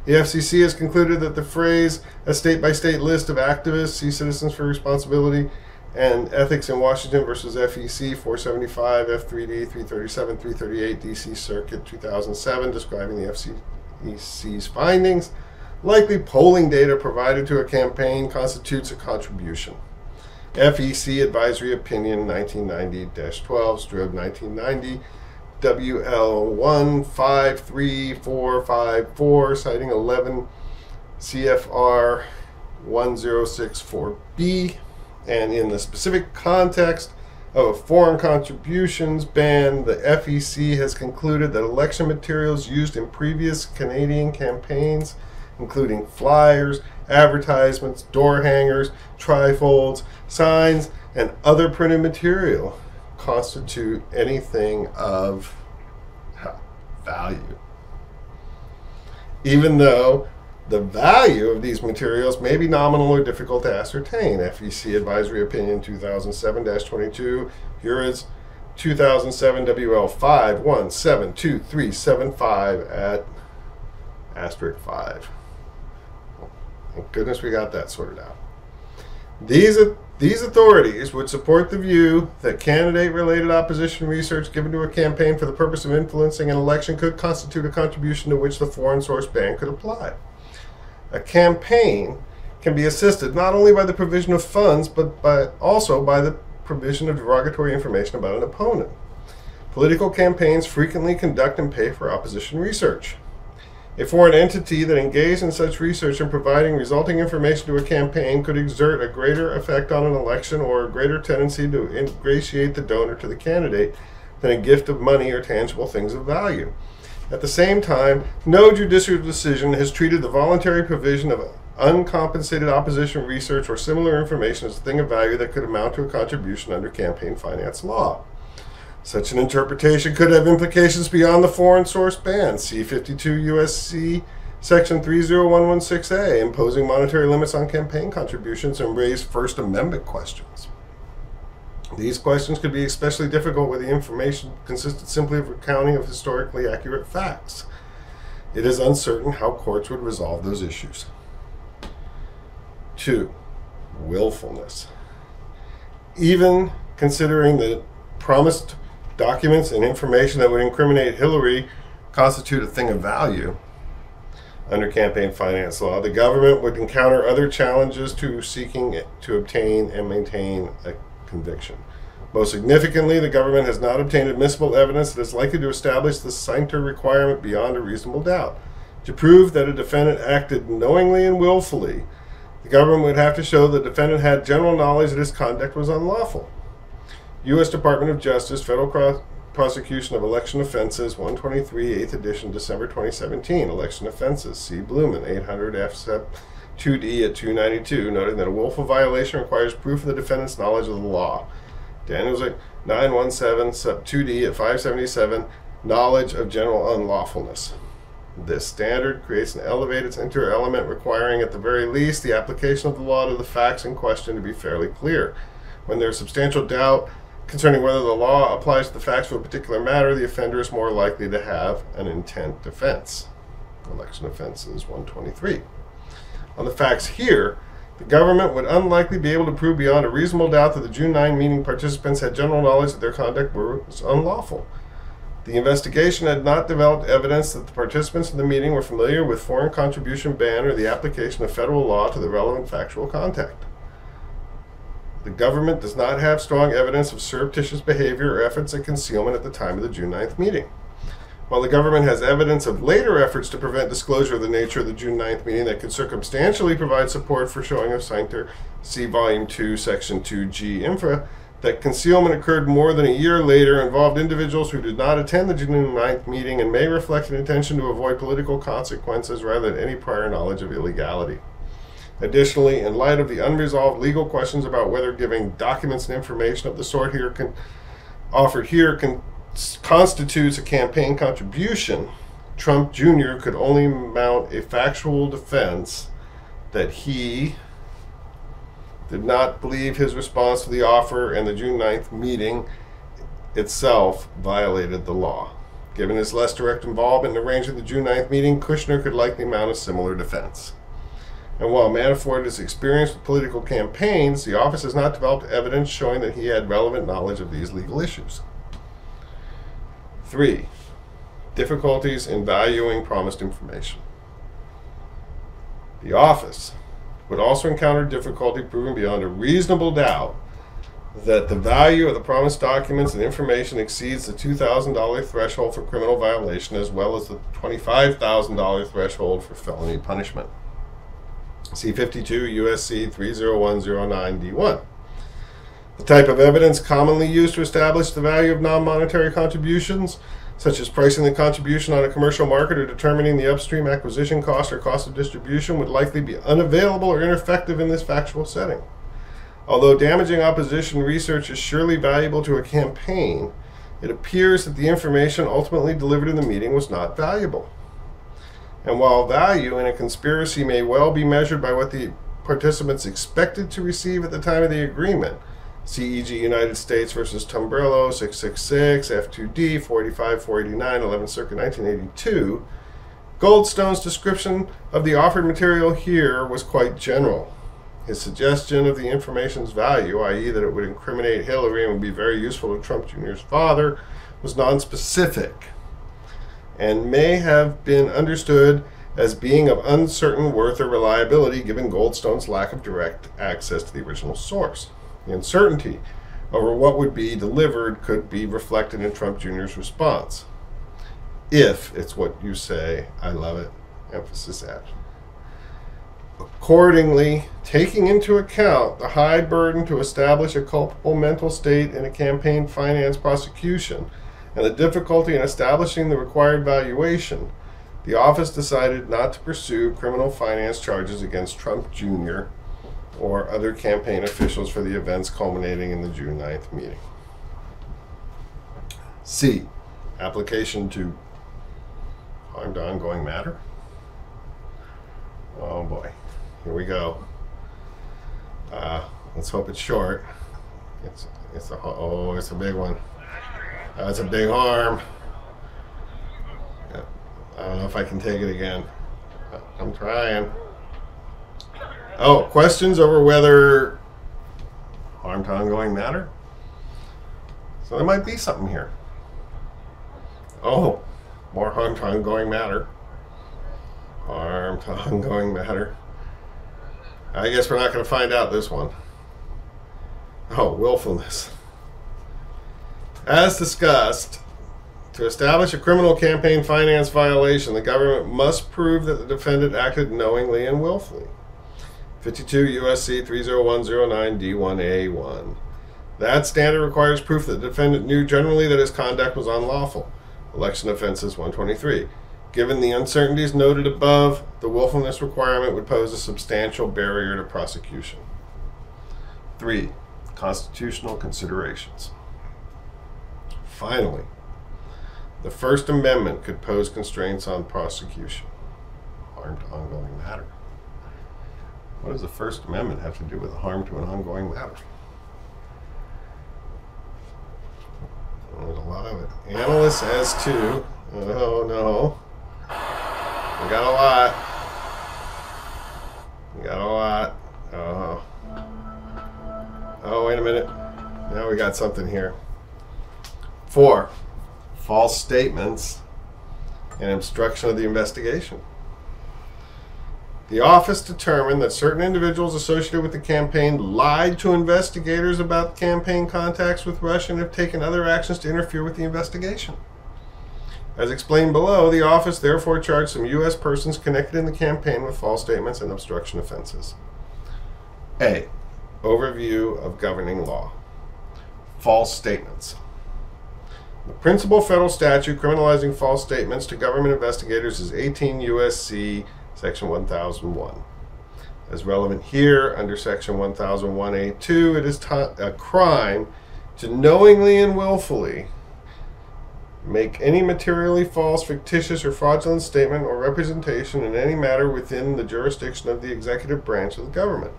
The FCC has concluded that the phrase, a state-by-state list of activists, see Citizens for Responsibility and Ethics in Washington versus FEC, 475, F3D, 337, 338, DC Circuit, 2007, describing the FCC's findings. Likely polling data provided to a campaign constitutes a contribution. FEC Advisory Opinion 1990-12, Strobe 1990, WL153454, citing 11 CFR 1064B, and in the specific context of a foreign contributions ban, the FEC has concluded that election materials used in previous Canadian campaigns, including flyers, advertisements, door hangers, trifolds, signs, and other printed material, constitute anything of value. Even though the value of these materials may be nominal or difficult to ascertain. FEC Advisory Opinion 2007-22. Here is 2007 WL51727375 at asterisk 5. Thank goodness we got that sorted out. These authorities would support the view that candidate-related opposition research given to a campaign for the purpose of influencing an election could constitute a contribution to which the foreign source ban could apply. A campaign can be assisted not only by the provision of funds, but also by the provision of derogatory information about an opponent. Political campaigns frequently conduct and pay for opposition research. A foreign entity that engaged in such research and providing resulting information to a campaign could exert a greater effect on an election or a greater tendency to ingratiate the donor to the candidate than a gift of money or tangible things of value. At the same time, no judicial decision has treated the voluntary provision of uncompensated opposition research or similar information as a thing of value that could amount to a contribution under campaign finance law. Such an interpretation could have implications beyond the foreign source ban, see 52 U.S.C. Section 30116A, imposing monetary limits on campaign contributions, and raise First Amendment questions. These questions could be especially difficult where the information consisted simply of recounting of historically accurate facts. It is uncertain how courts would resolve those issues. 2. Willfulness. Even considering the promised documents and information that would incriminate Hillary constitute a thing of value under campaign finance law, the government would encounter other challenges to seeking to obtain and maintain a conviction. Most significantly, the government has not obtained admissible evidence that is likely to establish the cienter requirement beyond a reasonable doubt. To prove that a defendant acted knowingly and willfully, the government would have to show the defendant had general knowledge that his conduct was unlawful. U.S. Department of Justice, Federal Prosecution of Election Offenses, 123, 8th edition, December 2017. Election Offenses, C. Blumen, 800 F. Sep. 2D at 292, noting that a willful violation requires proof of the defendant's knowledge of the law. Daniels 917 Sep. 2D at 577, knowledge of general unlawfulness. This standard creates an elevated center element requiring at the very least the application of the law to the facts in question to be fairly clear. When there is substantial doubt concerning whether the law applies to the facts of a particular matter, the offender is more likely to have an intent defense. Election Offenses 123. On the facts here, the government would unlikely be able to prove beyond a reasonable doubt that the June 9 meeting participants had general knowledge that their conduct was unlawful. The investigation had not developed evidence that the participants in the meeting were familiar with foreign contribution ban or the application of federal law to the relevant factual contact. The government does not have strong evidence of surreptitious behavior or efforts at concealment at the time of the June 9th meeting. While the government has evidence of later efforts to prevent disclosure of the nature of the June 9th meeting that could circumstantially provide support for showing of cienter, see Volume 2, Section 2G Infra, that concealment occurred more than a year later, involved individuals who did not attend the June 9th meeting, and may reflect an intention to avoid political consequences rather than any prior knowledge of illegality. Additionally, in light of the unresolved legal questions about whether giving documents and information of the sort offered here constitutes a campaign contribution, Trump Jr. could only mount a factual defense that he did not believe his response to the offer and the June 9th meeting itself violated the law. Given his less direct involvement in arranging the June 9th meeting, Kushner could likely mount a similar defense. And while Manafort is experienced with political campaigns, the office has not developed evidence showing that he had relevant knowledge of these legal issues. 3. Difficulties in valuing promised information. The office would also encounter difficulty proving beyond a reasonable doubt that the value of the promised documents and information exceeds the $2,000 threshold for criminal violation as well as the $25,000 threshold for felony punishment. See 52 U.S.C. 30109D1. The type of evidence commonly used to establish the value of non-monetary contributions, such as pricing the contribution on a commercial market or determining the upstream acquisition cost or cost of distribution, would likely be unavailable or ineffective in this factual setting. Although damaging opposition research is surely valuable to a campaign, it appears that the information ultimately delivered in the meeting was not valuable. And while value in a conspiracy may well be measured by what the participants expected to receive at the time of the agreement, CEG United States versus Tumbrello, 666, F2D, 485, 489, 11th Circuit, 1982, Goldstone's description of the offered material here was quite general. His suggestion of the information's value, i.e. that it would incriminate Hillary and would be very useful to Trump Jr.'s father, was nonspecific and may have been understood as being of uncertain worth or reliability given Goldstone's lack of direct access to the original source. The uncertainty over what would be delivered could be reflected in Trump Jr.'s response. If it's what you say, I love it. Emphasis added. Accordingly, taking into account the high burden to establish a culpable mental state in a campaign finance prosecution and the difficulty in establishing the required valuation, the office decided not to pursue criminal finance charges against Trump Jr. or other campaign officials for the events culminating in the June 9th meeting. C. Application to harm to ongoing matter. Oh boy, here we go. Let's hope it's short. It's a big one. It's a big harm. I don't know if I can take it again. I'm trying. Oh, questions over whether harm to ongoing matter? So there might be something here. Oh, more harm to ongoing matter. Harm to ongoing matter. I guess we're not going to find out this one. Oh, willfulness. As discussed, to establish a criminal campaign finance violation, the government must prove that the defendant acted knowingly and willfully. 52 U.S.C. 30109 D1A1. That standard requires proof that the defendant knew generally that his conduct was unlawful. Election offenses 123. Given the uncertainties noted above, the willfulness requirement would pose a substantial barrier to prosecution. 3. Constitutional considerations. Finally, the First Amendment could pose constraints on prosecution. Harm to ongoing matter. What does the First Amendment have to do with harm to an ongoing matter? There's a lot of it. Analysts as to... Oh, no. We got a lot. Oh, wait a minute. Now we got something here. 4. False statements and obstruction of the investigation. The office determined that certain individuals associated with the campaign lied to investigators about campaign contacts with Russia and have taken other actions to interfere with the investigation. As explained below, the office therefore charged some U.S. persons connected in the campaign with false statements and obstruction offenses. A. Overview of governing law. False statements. The principal federal statute criminalizing false statements to government investigators is 18 U.S.C. Section 1001. As relevant here, under Section 1001A2, it is a crime to knowingly and willfully make any materially false, fictitious, or fraudulent statement or representation in any matter within the jurisdiction of the executive branch of the government.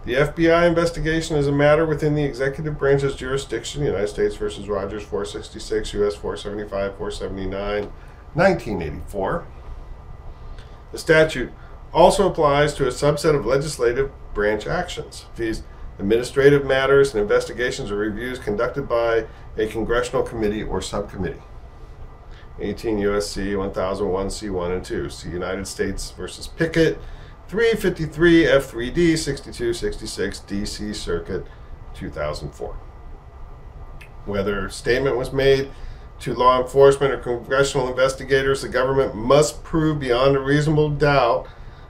The FBI investigation is a matter within the executive branch's jurisdiction, United States v. Rogers 466, U.S. 475, 479, 1984. The statute also applies to a subset of legislative branch actions, viz. administrative matters and investigations or reviews conducted by a congressional committee or subcommittee. 18 U.S.C. 1001 C1 and 2. See United States v. Pickett, 353 F3D 6266 D.C. Circuit 2004. Whether a statement was made to law enforcement or congressional investigators, the government must prove beyond a reasonable doubt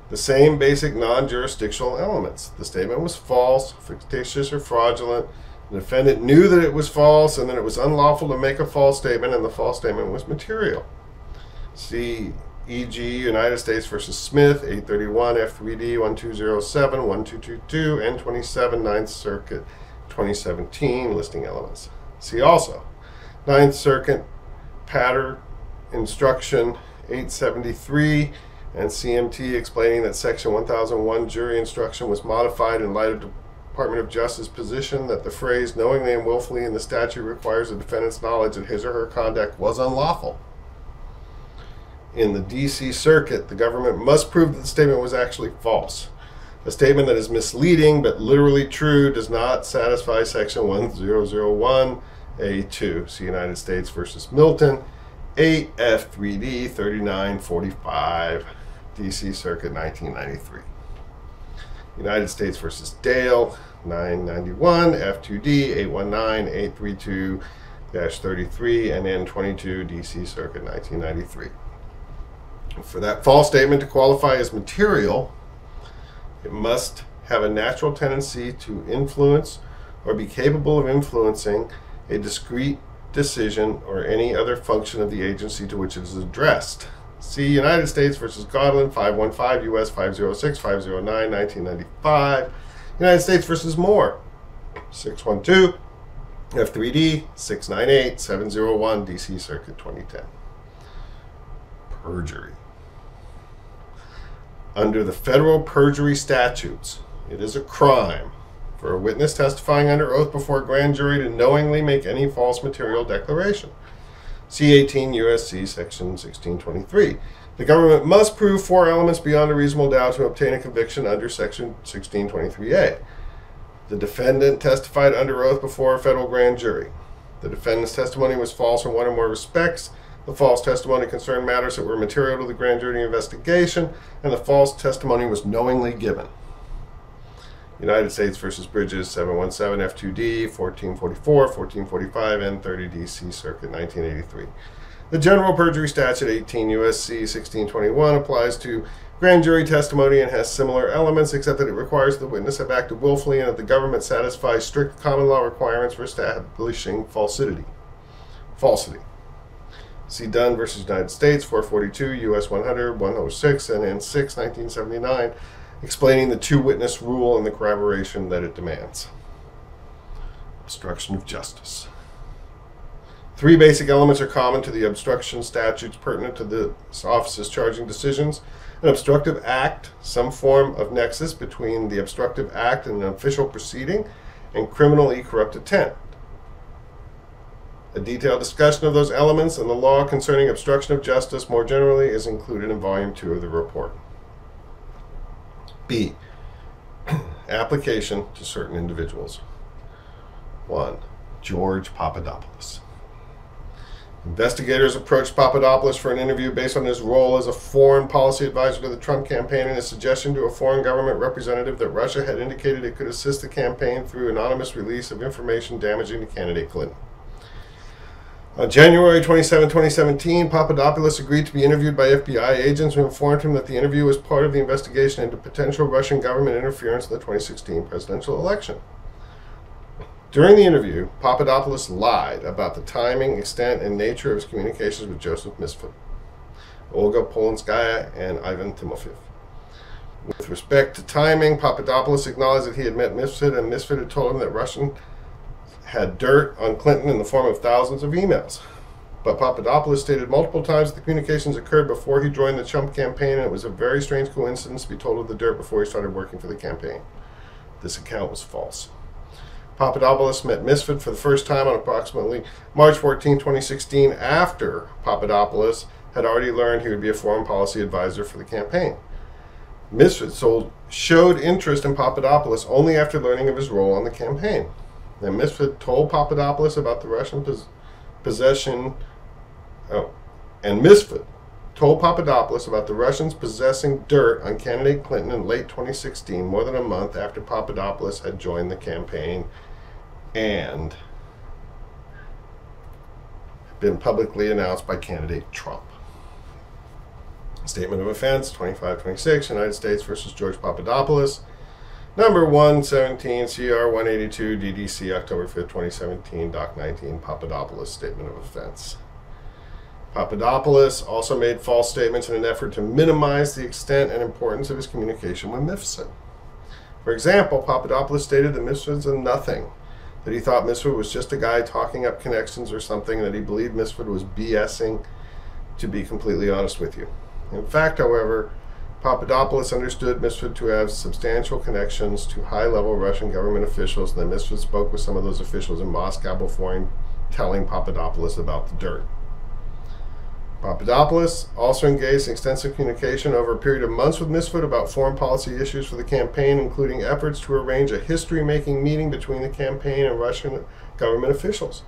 the same basic non-jurisdictional elements. The statement was false, fictitious, or fraudulent. The defendant knew that it was false and that it was unlawful to make a false statement, and the false statement was material. See e.g. United States v. Smith, 831 F3D 1207, 1222, and 27 9th Circuit 2017, listing elements. See also 9th Circuit Pattern Instruction 873 and CMT explaining that Section 1001 jury instruction was modified in light of Department of Justice position that the phrase knowingly and willfully in the statute requires the defendant's knowledge that his or her conduct was unlawful. In the D.C. Circuit, the government must prove that the statement was actually false. A statement that is misleading but literally true does not satisfy Section 1001A2. See United States v. Milton, 8 F3D 3945, D.C. Circuit 1993. United States versus Dale, 991, F2D, 819-832-33, and N22, DC Circuit, 1993. For that false statement to qualify as material, it must have a natural tendency to influence or be capable of influencing a discrete decision or any other function of the agency to which it is addressed. See United States versus Godwin, 515 U.S. 506, 509, 1995. United States versus Moore, 612 F3D, 698, 701, DC Circuit, 2010. Perjury. Under the federal perjury statutes, it is a crime for a witness testifying under oath before a grand jury to knowingly make any false material declaration. See 18 U.S.C. section 1623. The government must prove 4 elements beyond a reasonable doubt to obtain a conviction under section 1623A. The defendant testified under oath before a federal grand jury. The defendant's testimony was false in one or more respects. The false testimony concerned matters that were material to the grand jury investigation, and the false testimony was knowingly given. United States versus Bridges, 717 F2D, 1444, 1445, and 30 DC Circuit, 1983. The general perjury statute, 18 U.S.C. 1621, applies to grand jury testimony and has similar elements, except that it requires the witness have acted willfully and that the government satisfies strict common law requirements for establishing falsity. See Dunn versus United States, 442 U.S. 100, 106, and N6, 1979, explaining the two-witness rule and the corroboration that it demands. Obstruction of justice. 3 basic elements are common to the obstruction statutes pertinent to the office's charging decisions. An obstructive act, some form of nexus between the obstructive act and an official proceeding, and criminally corrupt intent. A detailed discussion of those elements and the law concerning obstruction of justice more generally is included in Volume 2 of the report. B. Application to certain individuals. 1. George Papadopoulos. Investigators approached Papadopoulos for an interview based on his role as a foreign policy advisor to the Trump campaign and his suggestion to a foreign government representative that Russia had indicated it could assist the campaign through anonymous release of information damaging to candidate Clinton. On January 27, 2017, Papadopoulos agreed to be interviewed by FBI agents who informed him that the interview was part of the investigation into potential Russian government interference in the 2016 presidential election. During the interview, Papadopoulos lied about the timing, extent, and nature of his communications with Joseph Misfit, Olga Polinskaya, and Ivan Timofeyev. With respect to timing, Papadopoulos acknowledged that he had met Misfit, and Misfit had told him that Russian had dirt on Clinton in the form of thousands of emails. But Papadopoulos stated multiple times that the communications occurred before he joined the Trump campaign, and it was a very strange coincidence to be told of the dirt before he started working for the campaign. This account was false. Papadopoulos met Misfit for the first time on approximately March 14, 2016, after Papadopoulos had already learned he would be a foreign policy advisor for the campaign. Misfit showed interest in Papadopoulos only after learning of his role on the campaign. Then Misfit told Papadopoulos about the Russian Misfit told Papadopoulos about the Russians possessing dirt on candidate Clinton in late 2016, more than a month after Papadopoulos had joined the campaign and been publicly announced by candidate Trump. Statement of offense, 2526, United States versus George Papadopoulos. Number 117, CR 182, DDC, October 5th, 2017, Doc 19, Papadopoulos, Statement of Offense. Papadopoulos also made false statements in an effort to minimize the extent and importance of his communication with Misfit. For example, Papadopoulos stated that Misfit was a nothing, that he thought Misfit was just a guy talking up connections or something, and that he believed Misfit was BSing, to be completely honest with you. In fact, however, Papadopoulos understood Misfit to have substantial connections to high-level Russian government officials, and that Misfit spoke with some of those officials in Moscow before telling Papadopoulos about the dirt. Papadopoulos also engaged in extensive communication over a period of months with Misfit about foreign policy issues for the campaign, including efforts to arrange a history-making meeting between the campaign and Russian government officials.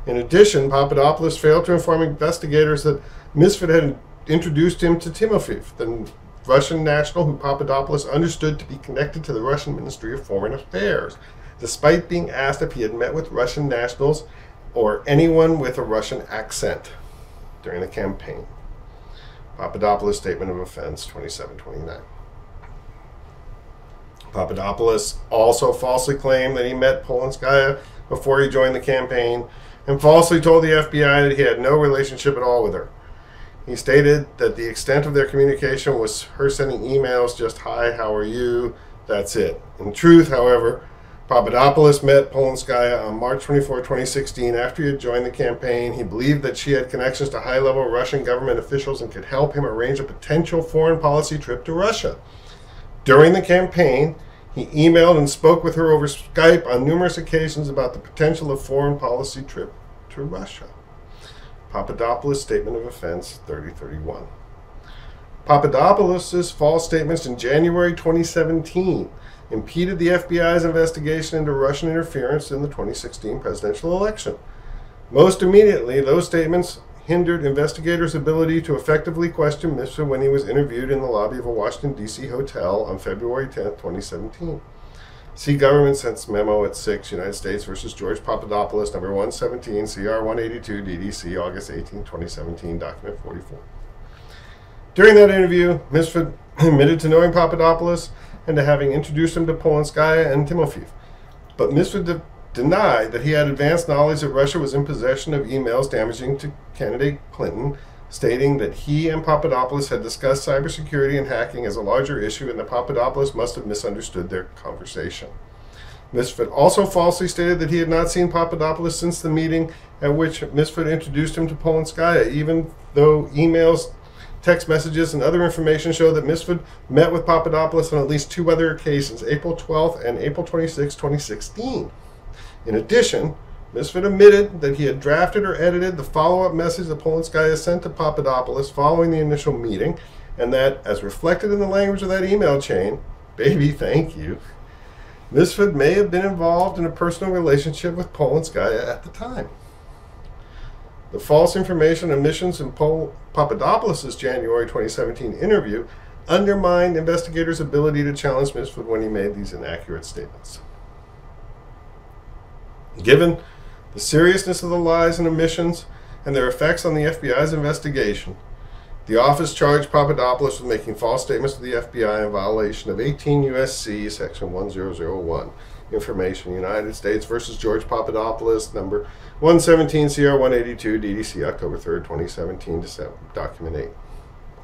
In addition, Papadopoulos failed to inform investigators that Misfit had introduced him to Timofeyev, the Russian national who Papadopoulos understood to be connected to the Russian Ministry of Foreign Affairs, despite being asked if he had met with Russian nationals or anyone with a Russian accent during the campaign. Papadopoulos' statement of offense 2729. Papadopoulos also falsely claimed that he met Polinskaya before he joined the campaign and falsely told the FBI that he had no relationship at all with her. He stated that the extent of their communication was her sending emails, just "Hi, how are you?" That's it. In truth, however, Papadopoulos met Polinskaya on March 24, 2016 after he had joined the campaign. He believed that she had connections to high-level Russian government officials and could help him arrange a potential foreign policy trip to Russia. During the campaign, he emailed and spoke with her over Skype on numerous occasions about the potential of foreign policy trip to Russia. Papadopoulos' statement of offense 3031. Papadopoulos' false statements in January 2017 impeded the FBI's investigation into Russian interference in the 2016 presidential election. Most immediately, those statements hindered investigators' ability to effectively question Mishra when he was interviewed in the lobby of a Washington, D.C. hotel on February 10, 2017. See Government Sense Memo at 6, United States versus George Papadopoulos, number 117, CR 182, DDC, August 18, 2017, document 44. During that interview, Misfit admitted to knowing Papadopoulos and to having introduced him to Polinskaya and Timofeev. But Misfit denied that he had advanced knowledge that Russia was in possession of emails damaging to candidate Clinton, stating that he and Papadopoulos had discussed cybersecurity and hacking as a larger issue and that Papadopoulos must have misunderstood their conversation. Misfit also falsely stated that he had not seen Papadopoulos since the meeting at which Misfit introduced him to Polinskaya, even though emails, text messages, and other information show that Misfit met with Papadopoulos on at least 2 other occasions, April 12th and April 26, 2016. In addition, Misfit admitted that he had drafted or edited the follow-up message that Polinskaya sent to Papadopoulos following the initial meeting, and that, as reflected in the language of that email chain, "Baby, thank you," Misfit may have been involved in a personal relationship with Polinskaya at the time. The false information omissions in Papadopoulos' January 2017 interview undermined investigators' ability to challenge Misfit when he made these inaccurate statements. Given the seriousness of the lies and omissions and their effects on the FBI's investigation, the office charged Papadopoulos with making false statements to the FBI in violation of 18 U.S.C. section 1001. Information, United States versus George Papadopoulos, number 117 CR 182, DDC, October 3rd, 2017, document 8.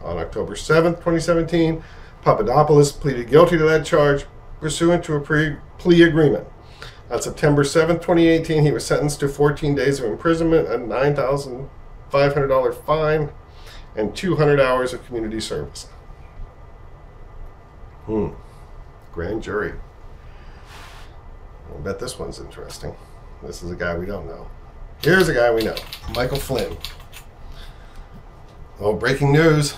On October 7th, 2017, Papadopoulos pleaded guilty to that charge pursuant to a plea agreement. On September 7th, 2018, he was sentenced to 14 days of imprisonment, a $9,500 fine, and 200 hours of community service. Grand jury. I bet this one's interesting. This is a guy we don't know. Here's a guy we know, Michael Flynn. Oh, breaking news.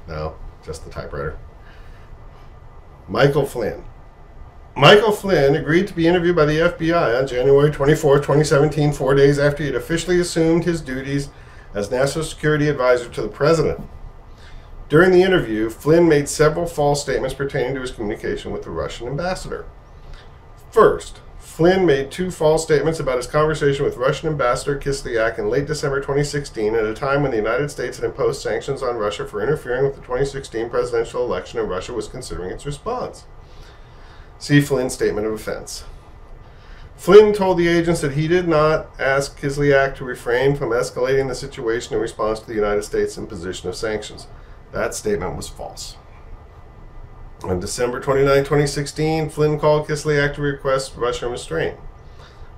No, just the typewriter. Michael Flynn. Michael Flynn agreed to be interviewed by the FBI on January 24, 2017, 4 days after he had officially assumed his duties as National Security Advisor to the President. During the interview, Flynn made several false statements pertaining to his communication with the Russian ambassador. First, Flynn made 2 false statements about his conversation with Russian Ambassador Kislyak in late December 2016 at a time when the United States had imposed sanctions on Russia for interfering with the 2016 presidential election and Russia was considering its response. See Flynn's statement of offense. Flynn told the agents that he did not ask Kislyak to refrain from escalating the situation in response to the United States' imposition of sanctions. That statement was false. On December 29, 2016, Flynn called Kislyak to request Russian restraint.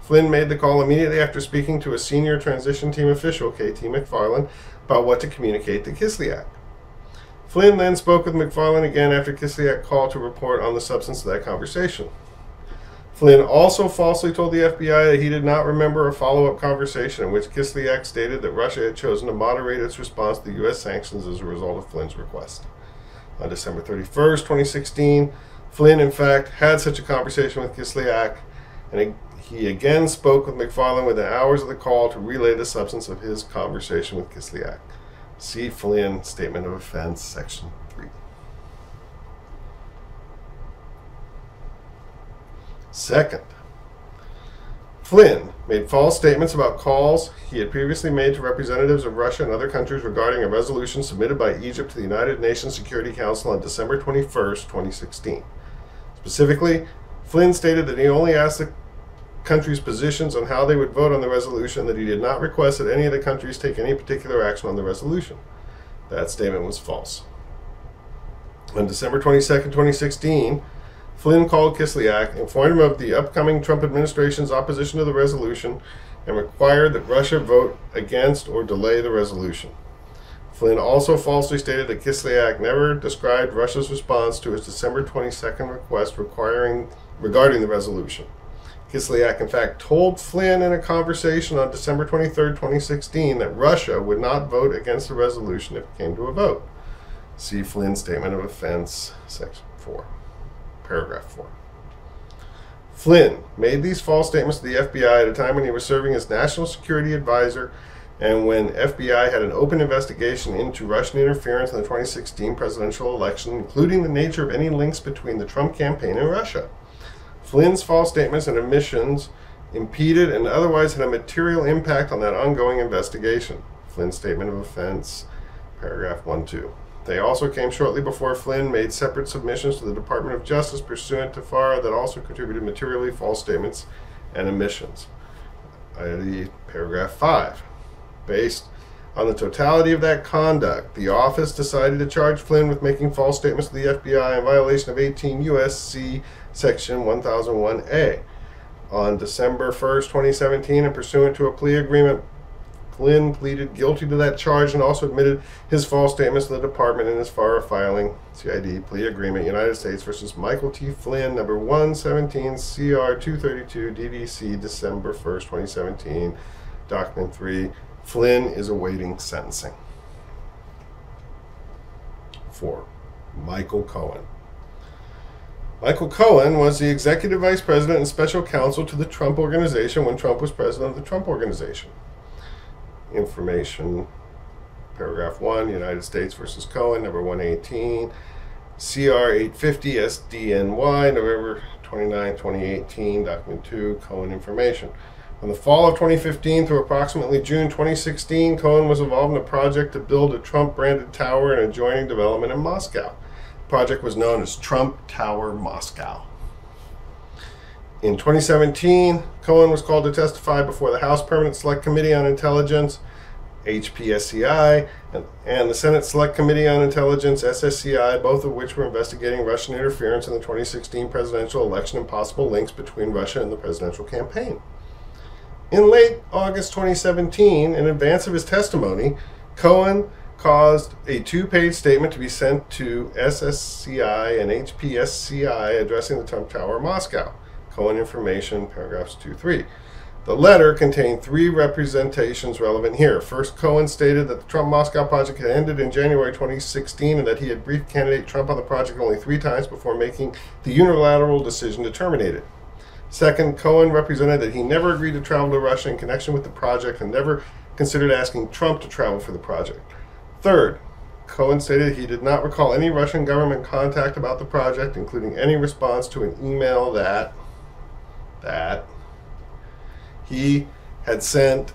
Flynn made the call immediately after speaking to a senior transition team official, KT McFarland, about what to communicate to Kislyak. Flynn then spoke with McFarland again after Kislyak called to report on the substance of that conversation. Flynn also falsely told the FBI that he did not remember a follow-up conversation in which Kislyak stated that Russia had chosen to moderate its response to the U.S. sanctions as a result of Flynn's request. On December 31st, 2016, Flynn, in fact, had such a conversation with Kislyak, and he again spoke with McFarland within hours of the call to relay the substance of his conversation with Kislyak. See Flynn, Statement of Offense, Section 3. Second, Flynn made false statements about calls he had previously made to representatives of Russia and other countries regarding a resolution submitted by Egypt to the United Nations Security Council on December 21st, 2016. Specifically, Flynn stated that he only asked the countries' positions on how they would vote on the resolution, that he did not request that any of the countries take any particular action on the resolution. That statement was false. On December 22nd, 2016, Flynn called Kislyak, informed him of the upcoming Trump administration's opposition to the resolution, and required that Russia vote against or delay the resolution. Flynn also falsely stated that Kislyak never described Russia's response to his December 22nd request regarding the resolution. Kislyak, in fact, told Flynn in a conversation on December 23rd, 2016, that Russia would not vote against the resolution if it came to a vote. See Flynn's Statement of Offense, Section 4. Paragraph 4. Flynn made these false statements to the FBI at a time when he was serving as National Security Advisor and when FBI had an open investigation into Russian interference in the 2016 presidential election, including the nature of any links between the Trump campaign and Russia. Flynn's false statements and omissions impeded and otherwise had a material impact on that ongoing investigation. Flynn's Statement of Offense, Paragraph 1-2. They also came shortly before Flynn made separate submissions to the Department of Justice pursuant to FARA that also contributed materially false statements and omissions. Paragraph 5. Based on the totality of that conduct, the office decided to charge Flynn with making false statements to the FBI in violation of 18 U.S.C. Section 1001A. On December 1st, 2017, and pursuant to a plea agreement, Flynn pleaded guilty to that charge and also admitted his false statements to the department in his FARA filing, CID, plea agreement, United States versus Michael T. Flynn, number 117, CR 232, DDC, December 1st, 2017, document 3. Flynn is awaiting sentencing. 4. Michael Cohen. Michael Cohen was the executive vice president and special counsel to the Trump Organization when Trump was president of the Trump Organization. Information, paragraph 1, United States versus Cohen, number 118, CR 850 SDNY, November 29, 2018, document 2, Cohen information. From the fall of 2015 through approximately June 2016, Cohen was involved in a project to build a Trump-branded tower in adjoining development in Moscow. The project was known as Trump Tower Moscow. In 2017, Cohen was called to testify before the House Permanent Select Committee on Intelligence, HPSCI, and the Senate Select Committee on Intelligence, SSCI, both of which were investigating Russian interference in the 2016 presidential election and possible links between Russia and the presidential campaign. In late August 2017, in advance of his testimony, Cohen caused a 2-page statement to be sent to SSCI and HPSCI addressing the Trump Tower Moscow. Cohen information, paragraphs 2-3. The letter contained 3 representations relevant here. First, Cohen stated that the Trump Moscow project had ended in January 2016 and that he had briefed candidate Trump on the project only 3 times before making the unilateral decision to terminate it. Second, Cohen represented that he never agreed to travel to Russia in connection with the project and never considered asking Trump to travel for the project. Third, Cohen stated he did not recall any Russian government contact about the project, including any response to an email that he had sent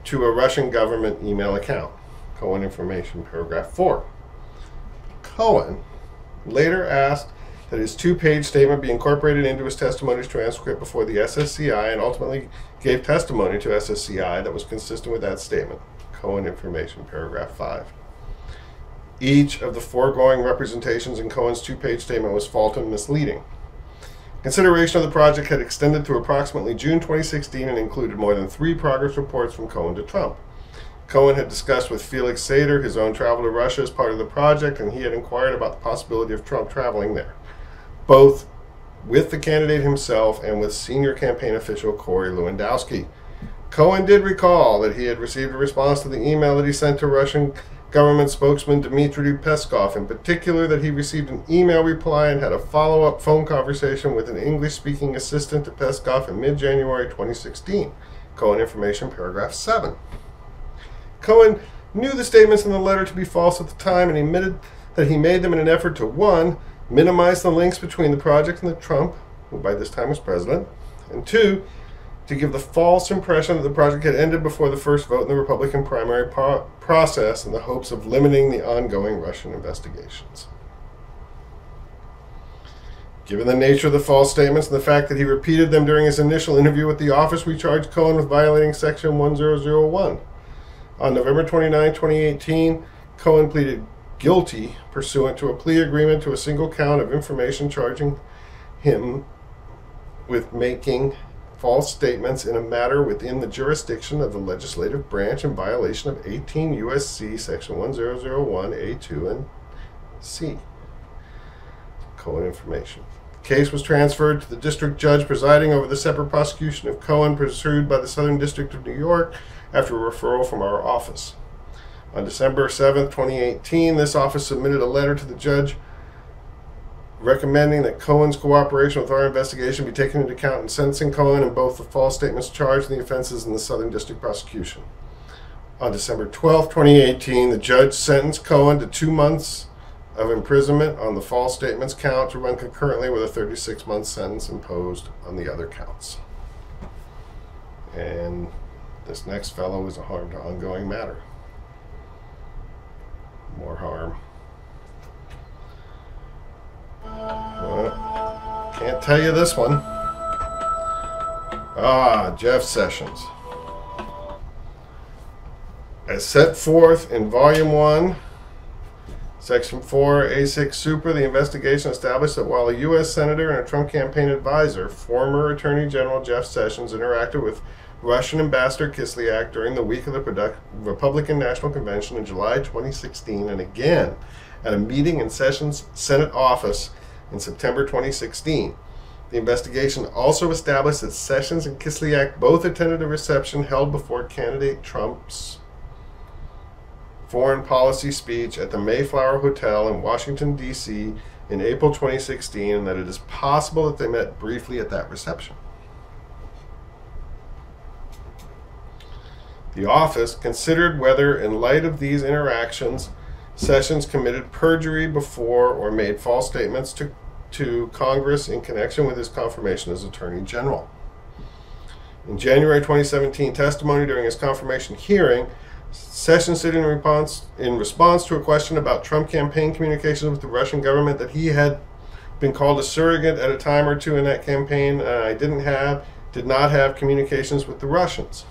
to a Russian government email account. Cohen information, paragraph 4. Cohen later asked that his 2-page statement be incorporated into his testimony transcript before the SSCI and ultimately gave testimony to SSCI that was consistent with that statement. Cohen information, paragraph 5. Each of the foregoing representations in Cohen's 2-page statement was false and misleading. Consideration of the project had extended through approximately June 2016 and included more than 3 progress reports from Cohen to Trump. Cohen had discussed with Felix Sater his own travel to Russia as part of the project, and he had inquired about the possibility of Trump traveling there, both with the candidate himself and with senior campaign official Corey Lewandowski. Cohen did recall that he had received a response to the email that he sent to Russian government spokesman Dmitry Peskov, in particular that he received an email reply and had a follow-up phone conversation with an English-speaking assistant to Peskov in mid-January 2016. Cohen information, paragraph 7. Cohen knew the statements in the letter to be false at the time and admitted that he made them in an effort to, 1, minimize the links between the project and the Trump, who by this time was president, and 2, to give the false impression that the project had ended before the first vote in the Republican primary process in the hopes of limiting the ongoing Russian investigations. Given the nature of the false statements and the fact that he repeated them during his initial interview with the office, we charged Cohen with violating Section 1001. On November 29, 2018, Cohen pleaded guilty pursuant to a plea agreement to a single count of information charging him with making false statements in a matter within the jurisdiction of the legislative branch in violation of 18 U.S.C. Section 1001 A2 and C. Cohen information. The case was transferred to the district judge presiding over the separate prosecution of Cohen pursued by the Southern District of New York after a referral from our office. On December 7, 2018, this office submitted a letter to the judge recommending that Cohen's cooperation with our investigation be taken into account in sentencing Cohen in both the false statements charged and the offenses in the Southern District prosecution. On December 12, 2018, the judge sentenced Cohen to 2 months of imprisonment on the false statements count to run concurrently with a 36-month sentence imposed on the other counts. And this next fellow is a harm to ongoing matter. More harm. Well, can't tell you this one. Jeff Sessions. As set forth in Volume 1, Section 4, A6 Super, the investigation established that while a U.S. Senator and a Trump campaign advisor, former Attorney General Jeff Sessions, interacted with Russian Ambassador Kislyak during the week of the Republican National Convention in July 2016 and again at a meeting in Sessions' Senate office in September 2016. The investigation also established that Sessions and Kislyak both attended a reception held before candidate Trump's foreign policy speech at the Mayflower Hotel in Washington, D.C. in April 2016, and that it is possible that they met briefly at that reception. The office considered whether, in light of these interactions, Sessions committed perjury before or made false statements to Congress in connection with his confirmation as Attorney General. In January 2017 testimony during his confirmation hearing, Sessions said in response to a question about Trump campaign communications with the Russian government that he had been called a surrogate at a time or two in that campaign. I did not have communications with the Russians.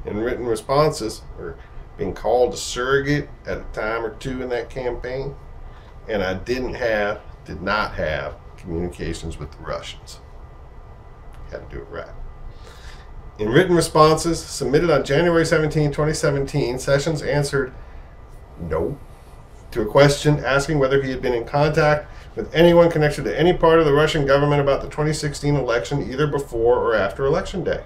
In written responses, or being called a surrogate at a time or two in that campaign, and I did not have communications with the Russians. Had to do it right. In written responses submitted on January 17, 2017, Sessions answered no to a question asking whether he had been in contact with anyone connected to any part of the Russian government about the 2016 election either before or after Election Day.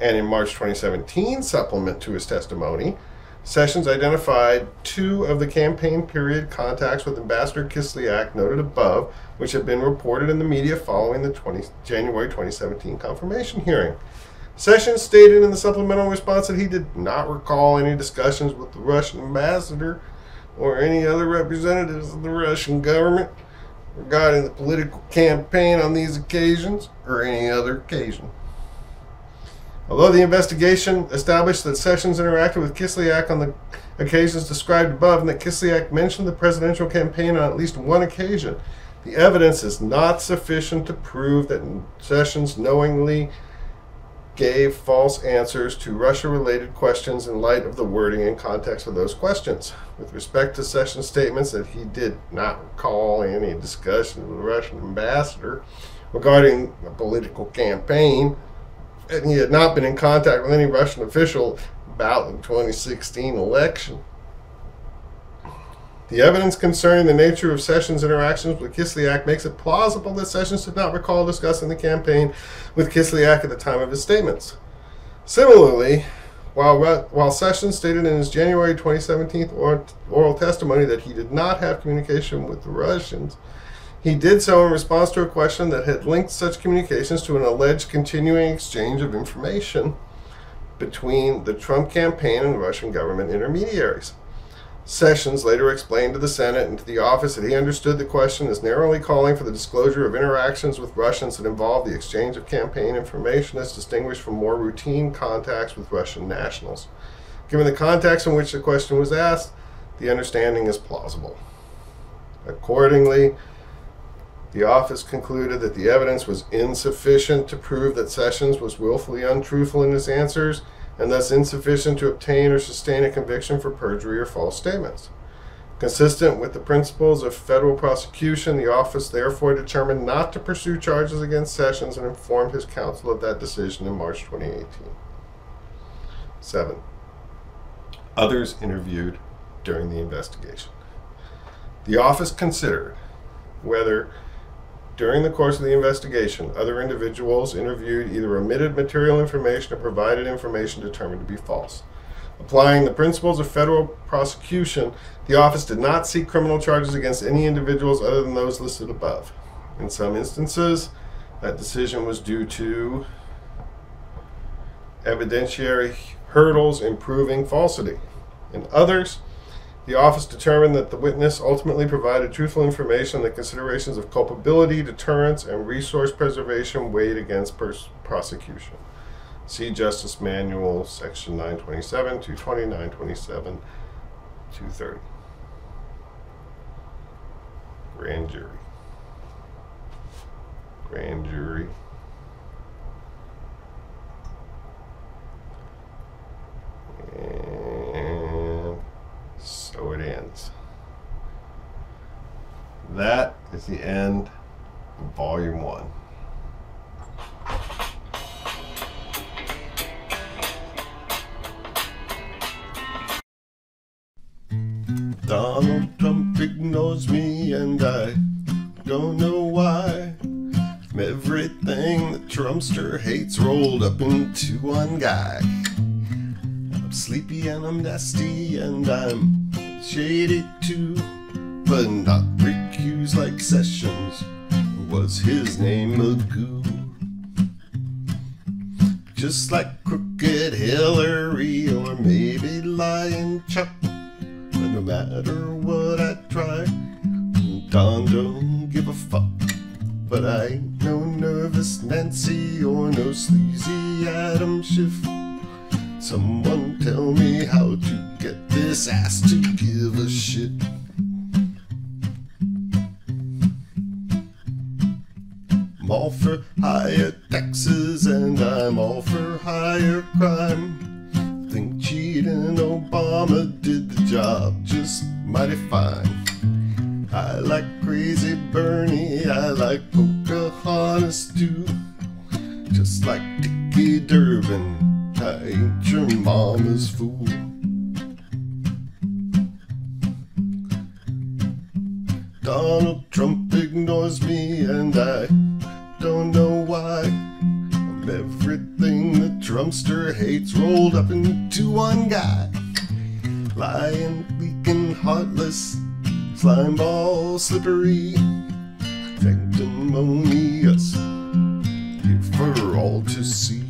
And in March 2017 supplement to his testimony, Sessions identified 2 of the campaign period contacts with Ambassador Kislyak noted above, which had been reported in the media following the January 2017 confirmation hearing. Sessions stated in the supplemental response that he did not recall any discussions with the Russian ambassador or any other representatives of the Russian government regarding the political campaign on these occasions or any other occasion. Although the investigation established that Sessions interacted with Kislyak on the occasions described above and that Kislyak mentioned the presidential campaign on at least one occasion, the evidence is not sufficient to prove that Sessions knowingly gave false answers to Russia-related questions in light of the wording and context of those questions. With respect to Sessions' statements that he did not recall any discussion with the Russian ambassador regarding a political campaign, and he had not been in contact with any Russian official about the 2016 election. The evidence concerning the nature of Sessions' interactions with Kislyak makes it plausible that Sessions did not recall discussing the campaign with Kislyak at the time of his statements. Similarly, while Sessions stated in his January 2017 oral testimony that he did not have communication with the Russians, he did so in response to a question that had linked such communications to an alleged continuing exchange of information between the Trump campaign and Russian government intermediaries. Sessions later explained to the Senate and to the office that he understood the question as narrowly calling for the disclosure of interactions with Russians that involved the exchange of campaign information as distinguished from more routine contacts with Russian nationals. Given the context in which the question was asked, the understanding is plausible. Accordingly, the office concluded that the evidence was insufficient to prove that Sessions was willfully untruthful in his answers, and thus insufficient to obtain or sustain a conviction for perjury or false statements. Consistent with the principles of federal prosecution, the office therefore determined not to pursue charges against Sessions and informed his counsel of that decision in March 2018. 7. Others interviewed during the investigation. The office considered whether, during the course of the investigation, other individuals interviewed either omitted material information or provided information determined to be false. Applying the principles of federal prosecution, the office did not seek criminal charges against any individuals other than those listed above. In some instances, that decision was due to evidentiary hurdles in proving falsity. In others, the office determined that the witness ultimately provided truthful information and the considerations of culpability, deterrence, and resource preservation weighed against prosecution. See Justice Manual, Section 927, 220, 927, 230. Grand jury. Grand jury. And so it ends. That is the end of Volume 1. Donald Trump ignores me and I don't know why. Everything the Trumpster hates rolled up into one guy. I'm sleepy and I'm nasty and I'm shady too, but not recused like Sessions. Was his name Magoo? Just like Crooked Hillary or maybe Lying Chuck. But no matter what I try, Don don't give a fuck. But I ain't no nervous Nancy or no sleazy Adam Schiff. Someone tell me how to get this ass to give a shit. I'm all for higher taxes and I'm all for higher crime. Think cheating Obama did the job just mighty fine. I like Crazy Bernie, I like Pocahontas too. Just like Dickie Durbin, I ain't your mama's fool. Donald Trump ignores me and I don't know why. I'm everything the Trumpster hates rolled up into one guy. Lying, weak, heartless, slimeball, slippery, sanctimonious, here for all to see.